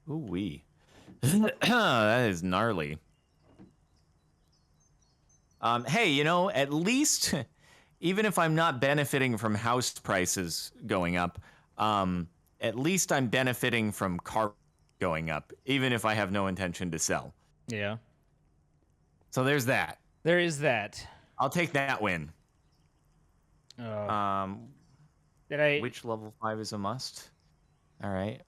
Ooh-wee. That is gnarly. Hey, you know, at least, even if I'm not benefiting from house prices going up, at least I'm benefiting from car going up, even if I have no intention to sell. Yeah. So there's that. There is that. I'll take that win. Which level 5 is a must? All right.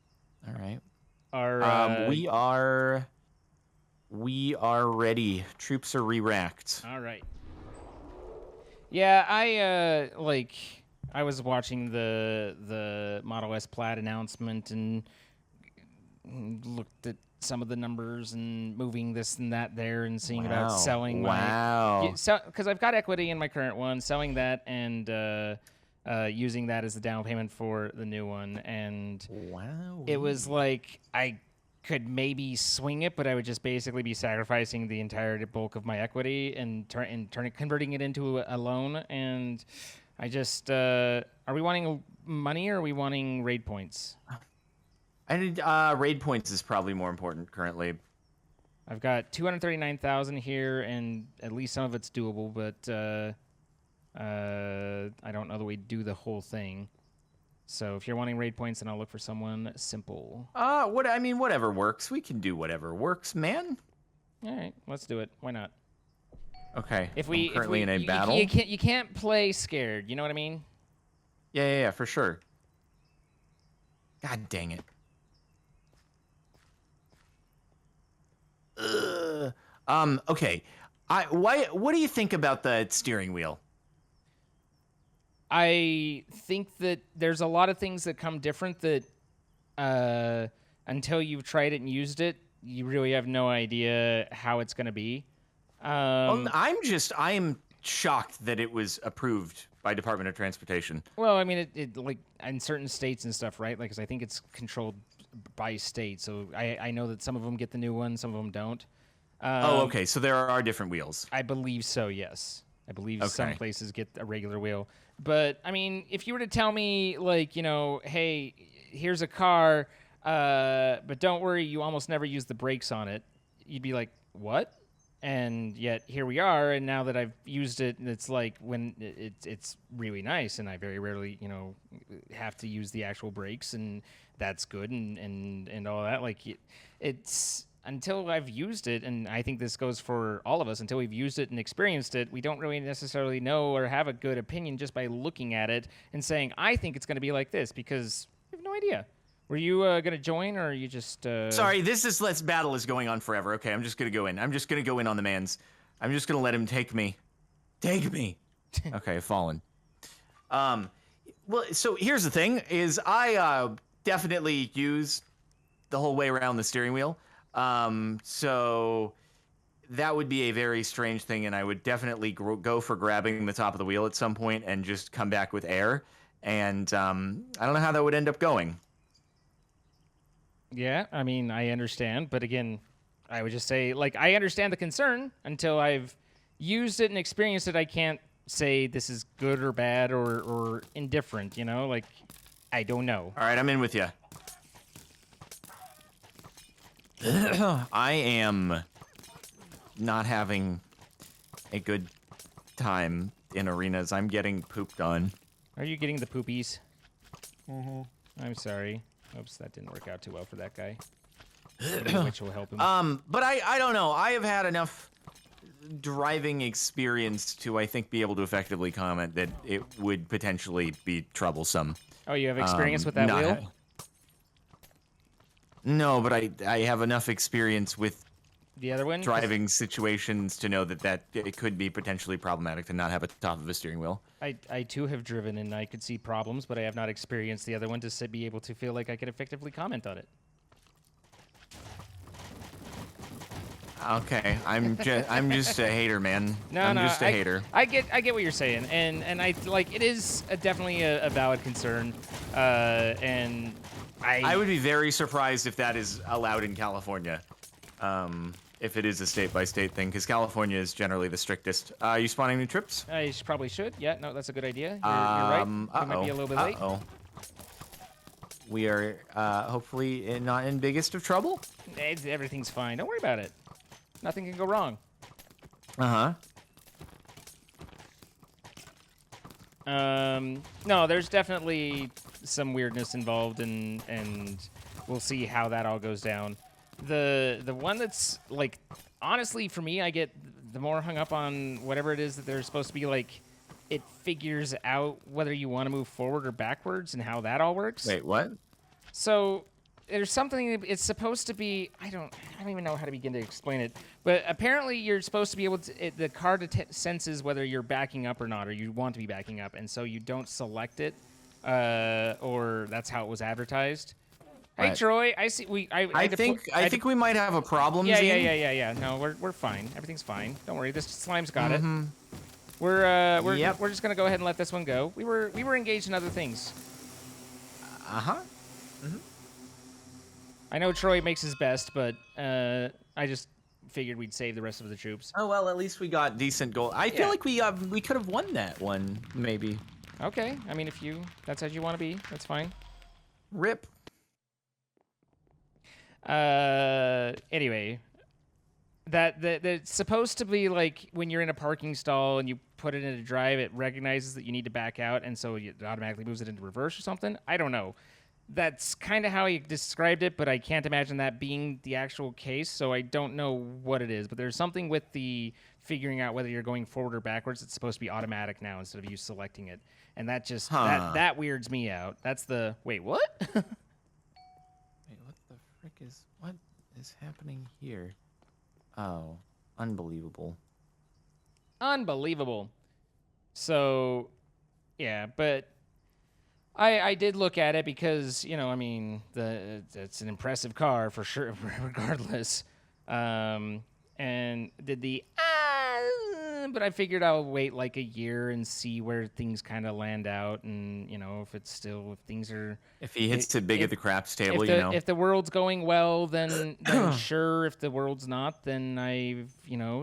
We are ready. Troops are re-racked. All right. Yeah, I was watching the Model S Plaid announcement and looked at some of the numbers and moving this and that there and seeing about selling because because I've got equity in my current one, selling that and using that as the down payment for the new one, and Wow. it was like I could maybe swing it, but I would just basically be sacrificing the entire bulk of my equity and converting it into a loan. And I just are we wanting money or are we wanting raid points? I need raid points is probably more important currently. I've got 239,000 here, and at least some of it's doable, but I don't know that we do the whole thing. So if you're wanting raid points, then I'll look for someone simple. Whatever works. We can do whatever works, man. All right, let's do it. Why not? Okay. If I'm currently in a battle. You can't play scared. You know what I mean? Yeah, for sure. God dang it. Okay. What do you think about the steering wheel? I think that there's a lot of things that come different that until you've tried it and used it, you really have no idea how it's going to be. I am shocked that it was approved by Department of Transportation. Well, I mean, it like in certain states and stuff, right? Like, 'cause I think it's controlled by state. So I know that some of them get the new one, some of them don't. Okay. So there are different wheels. I believe so, yes. I believe some Okay. places get a regular wheel. But, I mean, if you were to tell me, like, you know, hey, here's a car, but don't worry, you almost never use the brakes on it, you'd be like, what? And yet here we are, and now that I've used it, it's like when it's really nice, and I very rarely, you know, have to use the actual brakes, and that's good, and all that. Like, it's until I've used it, and I think this goes for all of us, until we've used it and experienced it, we don't really necessarily know or have a good opinion just by looking at it and saying, I think it's going to be like this, because we have no idea. Were you going to join, or are you just... Sorry, this battle is going on forever. Okay, I'm just going to go in. I'm just going to go in on the man's. I'm just going to let him take me. Take me. Okay, fallen. Well, so here's the thing, is I definitely use the whole way around the steering wheel. So that would be a very strange thing, and I would definitely go for grabbing the top of the wheel at some point and just come back with air. And I don't know how that would end up going. Yeah, I mean, I understand, but again, I would just say, like, I understand the concern. Until I've used it and experienced it, I can't say this is good or bad or indifferent, you know? Like, I don't know. All right, I'm in with you. I am not having a good time in arenas. I'm getting pooped on. Are you getting the poopies? Mm-hmm. I'm sorry. Oops, that didn't work out too well for that guy. Which will help him. But I don't know. I have had enough driving experience to, I think, be able to effectively comment that it would potentially be troublesome. Oh, you have experience with that wheel? No, but I have enough experience with the other one? Driving situations to know that it could be potentially problematic to not have a top of a steering wheel. I too have driven, and I could see problems, but I have not experienced the other one to be able to feel like I could effectively comment on it. Okay, I'm just a hater, man. I'm just a hater. I get what you're saying, and I like it is definitely a valid concern, and I would be very surprised if that is allowed in California. If it is a state-by-state thing, because California is generally the strictest. Are you spawning new trips? I probably should. Yeah, no, that's a good idea. You're right. We might be a little bit late. We are hopefully not in biggest of trouble. Everything's fine. Don't worry about it. Nothing can go wrong. No, there's definitely some weirdness involved, and we'll see how that all goes down. The one that's, like, honestly, for me, I get the more hung up on whatever it is that they're supposed to be, like, it figures out whether you want to move forward or backwards and how that all works. Wait, what? So there's something, it's supposed to be, I don't even know how to begin to explain it, but apparently you're supposed to be able to, the car senses whether you're backing up or not, or you want to be backing up, and so you don't select it, or that's how it was advertised. Hey, Right. Troy, I see. I think we might have a problem. Yeah, Zine. yeah. No, we're fine. Everything's fine. Don't worry. This slime's got it. Yep. we're just gonna go ahead and let this one go. We were engaged in other things. Uh-huh. I know Troy makes his best, but I just figured we'd save the rest of the troops. Oh, well, at least we got decent gold. I feel like we could have won that one, maybe. Okay. I mean, that's how you want to be, that's fine. Rip. Anyway, that's supposed to be like when you're in a parking stall and you put it into drive, it recognizes that you need to back out, and so it automatically moves it into reverse or something. I don't know. That's kind of how he described it, but I can't imagine that being the actual case, so I don't know what it is. But there's something with the figuring out whether you're going forward or backwards. It's supposed to be automatic now instead of you selecting it, and that just that weirds me out. That's the wait, what? Wait, what the frick what is happening here? Oh, unbelievable. Unbelievable. So, yeah, but I did look at it because, you know, I mean, it's an impressive car for sure, regardless. And did but I figured I'll wait like a year and see where things kind of land out, and you know, if things are, if he hits too big at the craps table, if the world's going well, then sure. If the world's not, then I've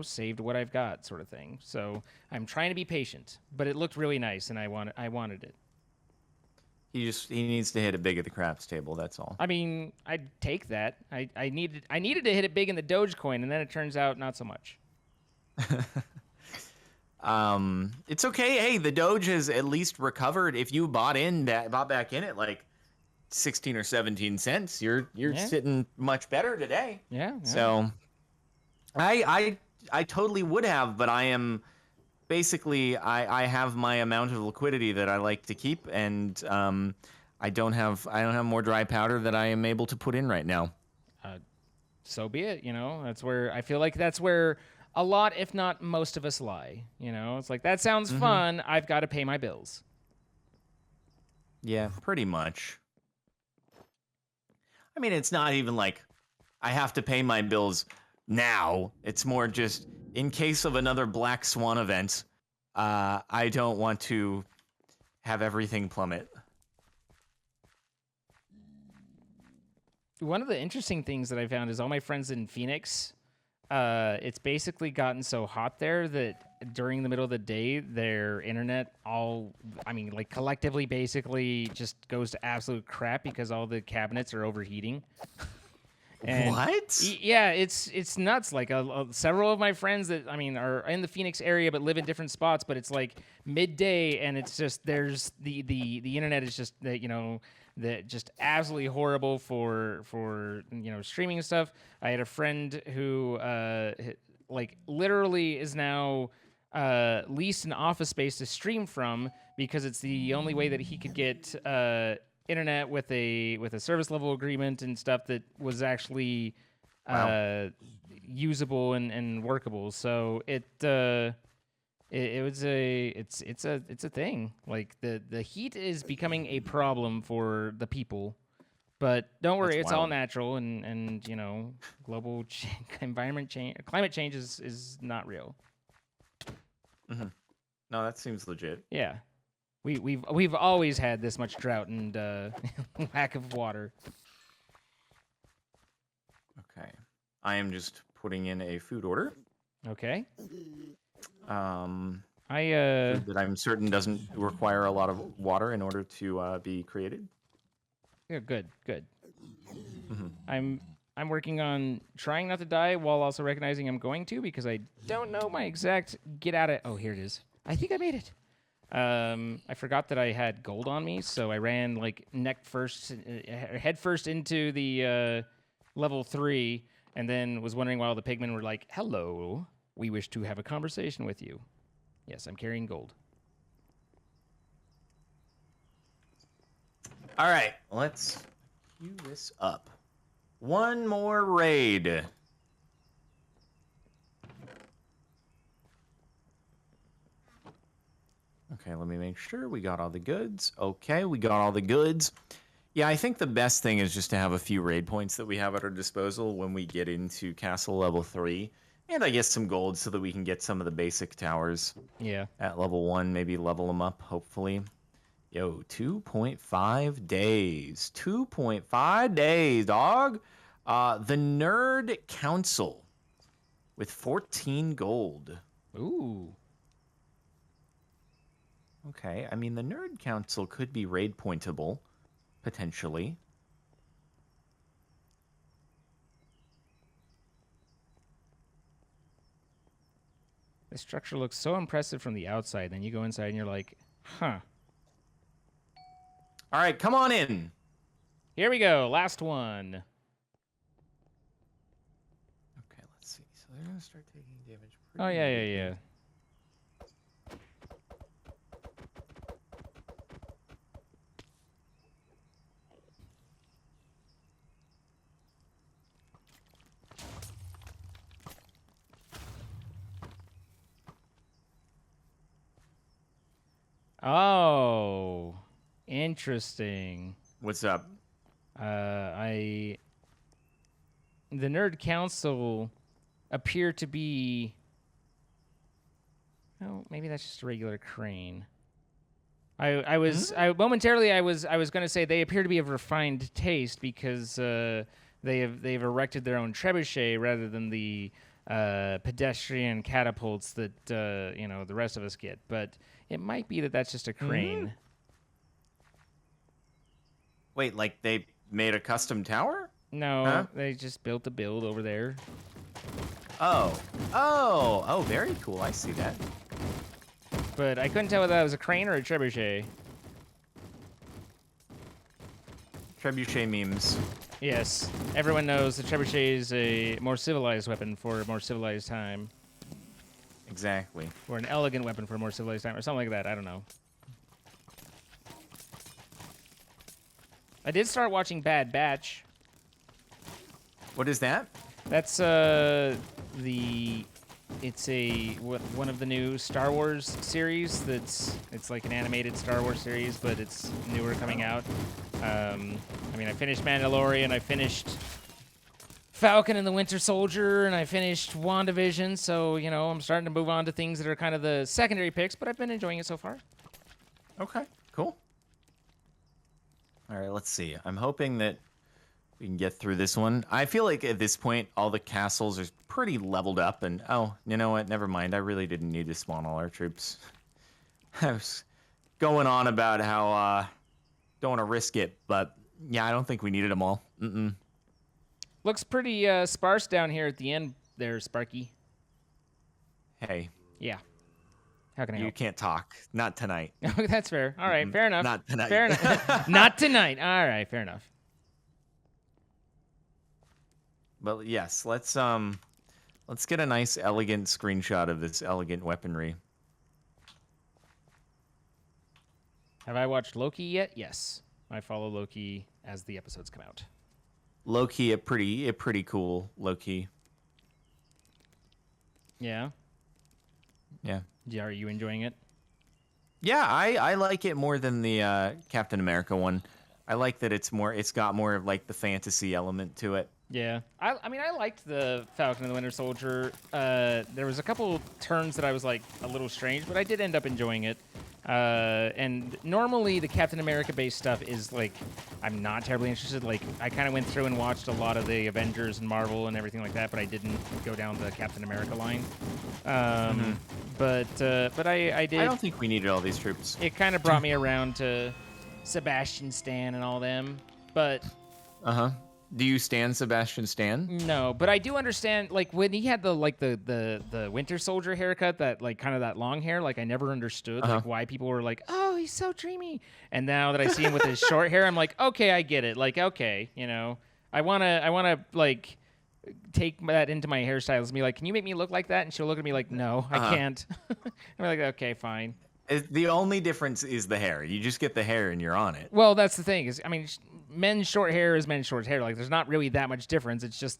saved what I've got, sort of thing. So I'm trying to be patient, but it looked really nice, and I wanted it. He needs to hit it big at the craps table. That's all. I mean, I'd take that. I needed to hit it big in the Dogecoin, and then it turns out not so much. It's okay. Hey, the Doge has at least recovered. If you bought back in at like 16 or 17 cents, you're sitting much better today. Yeah. So I totally would have, but I am basically I have my amount of liquidity that I like to keep, and I don't have more dry powder that I am able to put in right now. So be it. That's where I feel like that's where a lot, if not most of us lie. It's like, that sounds fun. I've got to pay my bills. Yeah, pretty much. I mean, it's not even like I have to pay my bills now. It's more just in case of another black swan event, I don't want to have everything plummet. One of the interesting things that I found is all my friends in Phoenix, it's basically gotten so hot there that during the middle of the day, their internet collectively basically just goes to absolute crap because all the cabinets are overheating. And what? Yeah, it's nuts. Like several of my friends that are in the Phoenix area but live in different spots, but it's like midday and it's just there's the internet is just just absolutely horrible for streaming and stuff. I had a friend who literally is now leased an office space to stream from because it's the only way that he could get internet with a service level agreement and stuff that was actually usable and workable. So it's a thing. Like the heat is becoming a problem for the people, but don't worry, it's all natural and global environment change, climate change is not real. Mm-hmm. No, that seems legit. Yeah. We've always had this much drought and lack of water. Okay, I am just putting in a food order. Okay. Food that I'm certain doesn't require a lot of water in order to be created. Yeah, good. Mm-hmm. I'm working on trying not to die while also recognizing I'm going to, because I don't know my exact get out of. Oh, here it is. I think I made it. I forgot that I had gold on me, so I ran head first into the level 3, and then was wondering why all the pigmen were like, "Hello, we wish to have a conversation with you." Yes, I'm carrying gold. All right, let's queue this up. One more raid. Okay, let me make sure we got all the goods. Okay, we got all the goods. Yeah, I think the best thing is just to have a few raid points that we have at our disposal when we get into castle level 3. And I guess some gold so that we can get some of the basic towers Yeah. at level 1, maybe level them up, hopefully. Yo, 2.5 days. 2.5 days, dog. The Nerd Council with 14 gold. Ooh. Okay, I mean, the Nerd Council could be raid pointable, potentially. The structure looks so impressive from the outside. Then you go inside and you're like, huh. All right, come on in. Here we go. Last one. Okay, let's see. So they're going to start taking damage. Oh, yeah, yeah, yeah. Oh, interesting. What's up? The Nerd Council appear to be. Oh, maybe that's just a regular crane. I was going to say they appear to be of refined taste because they've erected their own trebuchet rather than the pedestrian catapults that the rest of us get. But it might be that that's just a crane. Wait, like they made a custom tower? No, Huh? they just built a build over there. Oh, very cool. I see that. But I couldn't tell whether that was a crane or a trebuchet. Trebuchet memes. Yes, everyone knows the trebuchet is a more civilized weapon for a more civilized time. Exactly. Or an elegant weapon for a more civilized time, or something like that. I don't know. I did start watching Bad Batch. What is that? That's it's one of the new Star Wars series. It's like an animated Star Wars series, but it's newer coming out. I mean, I finished Mandalorian, I finished Falcon and the Winter Soldier, and I finished WandaVision. So I'm starting to move on to things that are kind of the secondary picks, but I've been enjoying it so far. Okay, cool. All right, let's see. I'm hoping that we can get through this one. I feel like at this point, all the castles are pretty leveled up. And, oh, you know what? Never mind. I really didn't need to spawn all our troops. I was going on about how don't want to risk it. But, yeah, I don't think we needed them all. Mm-mm. Looks pretty sparse down here at the end there, Sparky. Hey. Yeah. How can I You help? can't talk. Not tonight. That's fair. All right, fair enough. Not tonight. Fair enough. Not tonight. All right, fair enough. But yes, let's get a nice elegant screenshot of this elegant weaponry. Have I watched Loki yet? Yes. I follow Loki as the episodes come out. Low-key, a pretty cool Loki. Yeah. Yeah. Yeah, are you enjoying it? Yeah, I like it more than the Captain America one. I like that it's got more of like the fantasy element to it. Yeah. I mean, I liked the Falcon and the Winter Soldier. There was a couple turns that I was like a little strange, but I did end up enjoying it. And normally the Captain America-based stuff is like, I'm not terribly interested. Like, I kind of went through and watched a lot of the Avengers and Marvel and everything like that, but I didn't go down the Captain America line. But I did. I don't think we needed all these troops. It kind of brought me around to Sebastian Stan and all them, but. Do you stand Sebastian Stan? No, but I do understand, like, when he had the Winter Soldier haircut, that, like, kind of that long hair, like, I never understood, like, why people were like, oh, he's so dreamy. And now that I see him with his short hair, I'm like, okay, I get it. Like, okay, I wanna, like, take that into my hairstylist and be like, can you make me look like that? And she'll look at me like, no, I can't. I'm like, okay, fine. The only difference is the hair. You just get the hair and you're on it. Well, that's the thing, is, I mean, men's short hair is men's short hair. Like, there's not really that much difference. It's just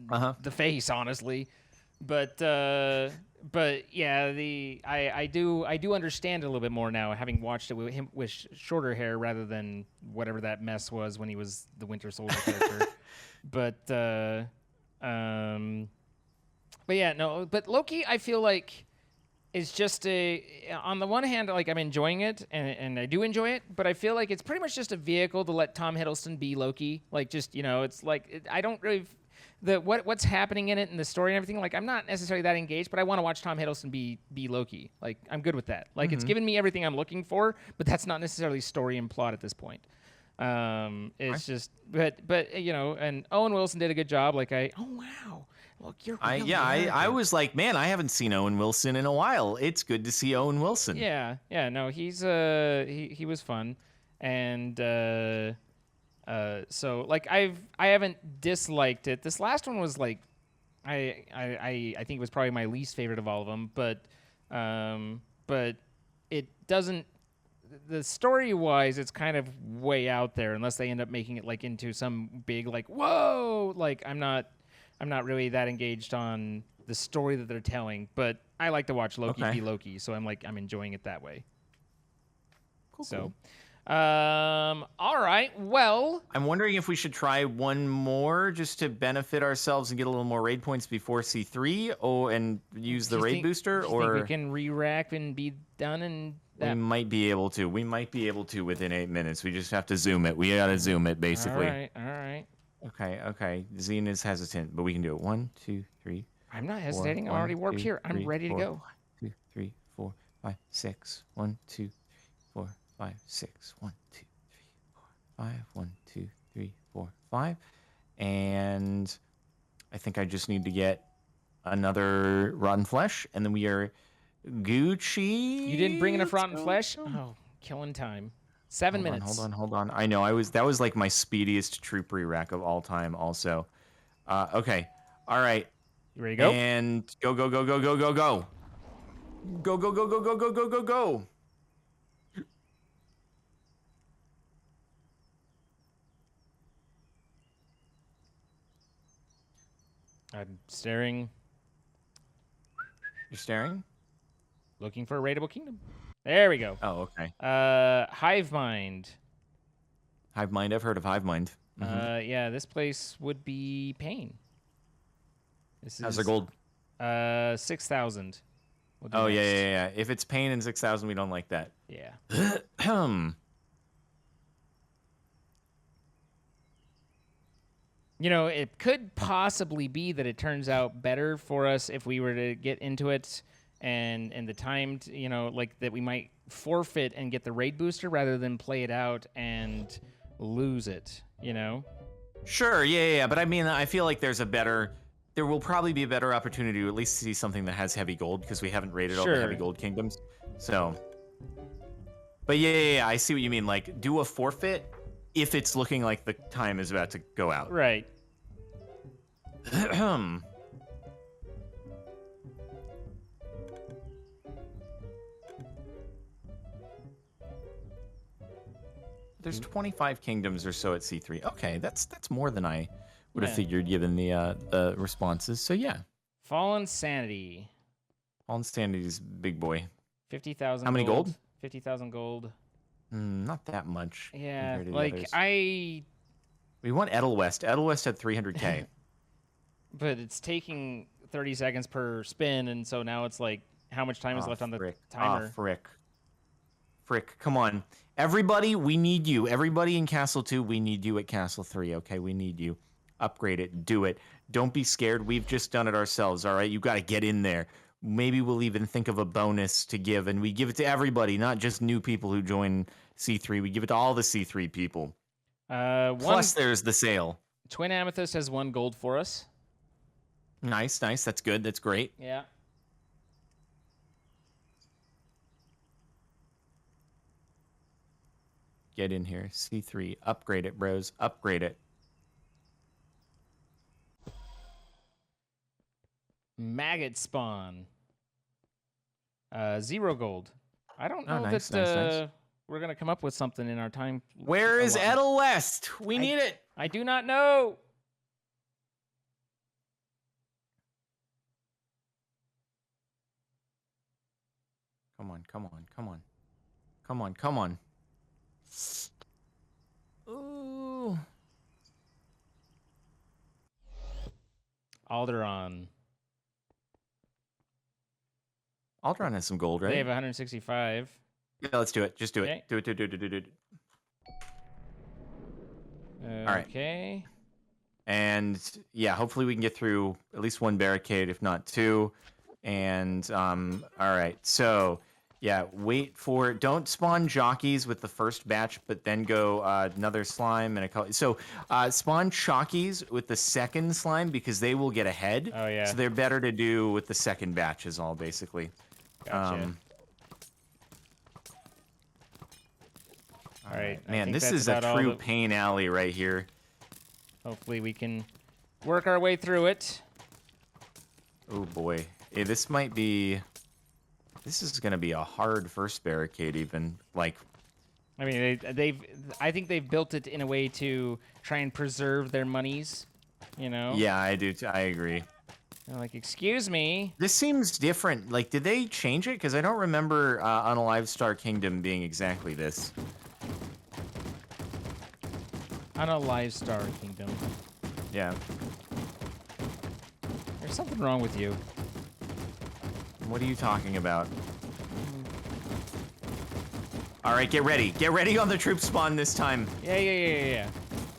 the face, honestly. But yeah, I do understand it a little bit more now, having watched it with him with shorter hair rather than whatever that mess was when he was the Winter Soldier character. But But yeah, no. But Loki, I feel like is just on the one hand, like I'm enjoying it and I do enjoy it, but I feel like it's pretty much just a vehicle to let Tom Hiddleston be Loki. Like just, it's like I don't really what's happening in it and the story and everything. Like I'm not necessarily that engaged, but I want to watch Tom Hiddleston be Loki. Like I'm good with that. Like it's given me everything I'm looking for, but that's not necessarily story and plot at this point. It's just, but and Owen Wilson did a good job. Like oh wow. Look, you're really I was like, man, I haven't seen Owen Wilson in a while. It's good to see Owen Wilson. Yeah, no, he's he was fun, and so like I haven't disliked it. This last one was like, I think it was probably my least favorite of all of them, but it doesn't. The story wise, it's kind of way out there unless they end up making it like into some big like whoa, like I'm not really that engaged on the story that they're telling, but I like to watch Loki be Loki, so I'm enjoying it that way. Cool. So, all right. Well, I'm wondering if we should try one more just to benefit ourselves and get a little more raid points before C3, and use the raid booster, or think we can re-rack and be done and. We might be able to. We might be able to within 8 minutes. We just have to zoom it. We gotta zoom it, basically. All right. Okay. Zine is hesitant, but we can do it. 1, 2, 3. I'm not hesitating. I'm already warped here. I'm ready to go. 1, 2, 3, 4, 5, 6. 1, 2, 3, 4, 5, 6. 1, 2, 3, 4, 5. 1, 2, 3, 4, 5. And I think I just need to get another rotten flesh, and then we are Gucci. You didn't bring enough rotten flesh? Oh, killing time. 7 minutes. Hold on. I know. That was like my speediest troop re-rack of all time also. Okay. All right. You ready to go? And go. Go. I'm staring. You're staring? Looking for a raidable kingdom. There we go. Oh, okay. Hive Mind. Hive Mind. I've heard of Hive Mind. Yeah, this place would be Pain. How's their gold? 6,000. Oh, yeah. If it's Pain and 6,000, we don't like that. Yeah. It could possibly be that it turns out better for us if we were to get into it and the time, like that we might forfeit and get the raid booster rather than play it out and lose it, Sure, yeah. But I mean, I feel like there will probably be a better opportunity to at least see something that has heavy gold because we haven't raided all the heavy gold kingdoms. So, but yeah, I see what you mean. Like, do a forfeit if it's looking like the time is about to go out. Right. There's 25 kingdoms or so at C3. Okay, that's more than I would have figured given the responses. So yeah. Fallen Sanity. Fallen Sanity's big boy. 50,000. How many gold? 50,000 gold. Not that much. Yeah, like we want Edelwest. Edelwest had 300k. But it's taking 30 seconds per spin, and so now it's like, how much time is left on the timer? Frick, come on. Everybody, we need you. Everybody in Castle 2, we need you at Castle 3, okay? We need you. Upgrade it. Do it. Don't be scared. We've just done it ourselves, all right? You got to get in there. Maybe we'll even think of a bonus to give, and we give it to everybody, not just new people who join C3. We give it to all the C3 people. Plus, there's the sale. Twin Amethyst has 1 gold for us. Nice. That's good. That's great. Yeah. Get in here. C3. Upgrade it, bros. Upgrade it. Maggot spawn. 0 gold. I don't know nice. we're going to come up with something in our time. Where is Edelwest? We need it. I do not know. Come on. Ooh. Alderaan. Aldron has some gold, right? They have 165. Yeah, let's do it. Just do it. Okay. Do it. Okay. And yeah, hopefully we can get through at least one barricade, if not two. And all right, so yeah, don't spawn jockeys with the first batch, but then go another slime and a color. So spawn chockies with the second slime because they will get ahead. Oh yeah. So they're better to do with the second batch is all basically. Gotcha. All right, man, this is a true pain alley right here. Hopefully we can work our way through it. Oh boy. Hey, this is gonna be a hard first barricade even. Like, I mean, I think they've built it in a way to try and preserve their monies, you know? Yeah, I do. I agree. They're like, excuse me. This seems different. Like, did they change it? Because I don't remember Unalive Star Kingdom being exactly this. Unalive Star Kingdom. Yeah. There's something wrong with you. What are you talking about? All right, get ready. Get ready on the troop spawn this time. Yeah.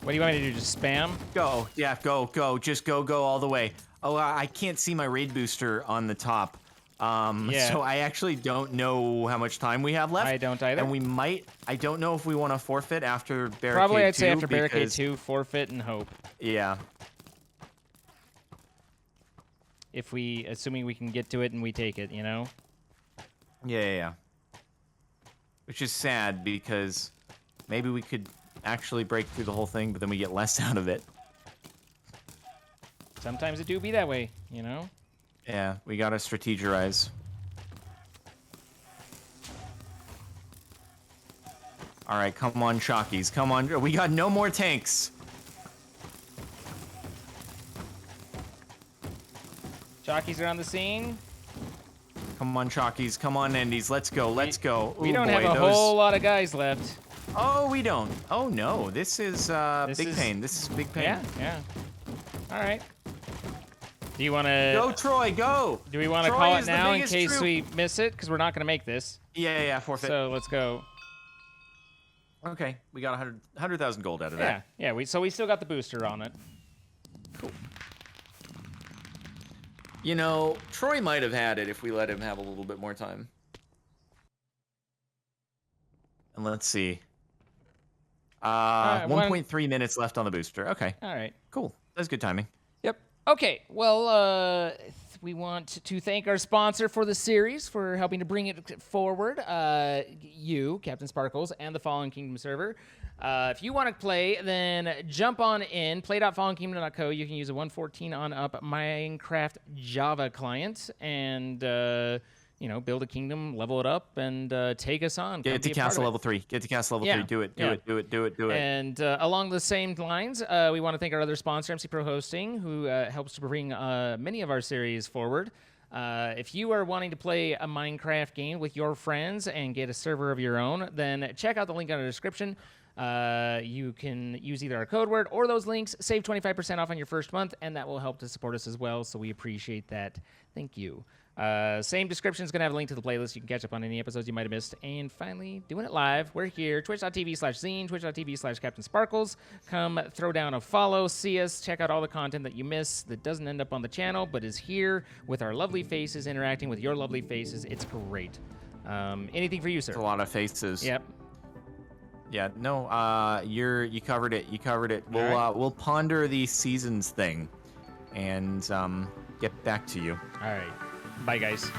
What do you want me to do? Just spam? Go. Yeah, go. Just go all the way. Oh, I can't see my raid booster on the top. So I actually don't know how much time we have left. I don't either. And we might. I don't know if we want to forfeit after barricade Probably I'd 2, say after barricade 2, forfeit and hope. Yeah. If assuming we can get to it and we take it, you know? Yeah. Which is sad because maybe we could actually break through the whole thing, but then we get less out of it. Sometimes it do be that way, you know? Yeah, we gotta strategize. All right, come on, Chockies. Come on. We got no more tanks. Jockeys are on the scene. Come on, Chockies. Come on, Endies. Let's go. We Ooh, don't boy, have a whole lot of guys left. Oh, we don't. Oh, no. This is big pain. This is big pain. Yeah. All right. Do you want to... Go, Troy, go! Do we want to call it now in case we miss it? Because we're not going to make this. Yeah, forfeit. So let's go. Okay, we got 100,000 gold out of that. Yeah. So we still got the booster on it. Cool. You know, Troy might have had it if we let him have a little bit more time. And let's see. 1.3 minutes left on the booster. Okay. All right. Cool. That's good timing. Yep. Okay. Well, we want to thank our sponsor for the series for helping to bring it forward. You, CaptainSparklez, and the Fallen Kingdom server. If you want to play, then jump on in. Play.fallenkingdom.co. You can use a 1.14 on up Minecraft Java client and build a kingdom, level it up, and take us on. Get to castle level 3. Get to castle level 3. Do it. And along the same lines, we want to thank our other sponsor, MC Pro Hosting, who helps to bring many of our series forward. If you are wanting to play a Minecraft game with your friends and get a server of your own, then check out the link in the description. You can use either our code word or those links, save 25% off on your first month, and that will help to support us as well, so we appreciate that. Thank you. Same description is going to have a link to the playlist. You can catch up on any episodes you might have missed. And finally, doing it live. We're here, twitch.tv/Zine, twitch.tv/CaptainSparklez. Come throw down a follow, see us, check out all the content that you miss that doesn't end up on the channel, but is here with our lovely faces, interacting with your lovely faces. It's great. Anything for you, sir? It's a lot of faces. Yep. Yeah, no, you covered it. We'll ponder the seasons thing and get back to you. All right. Bye, guys.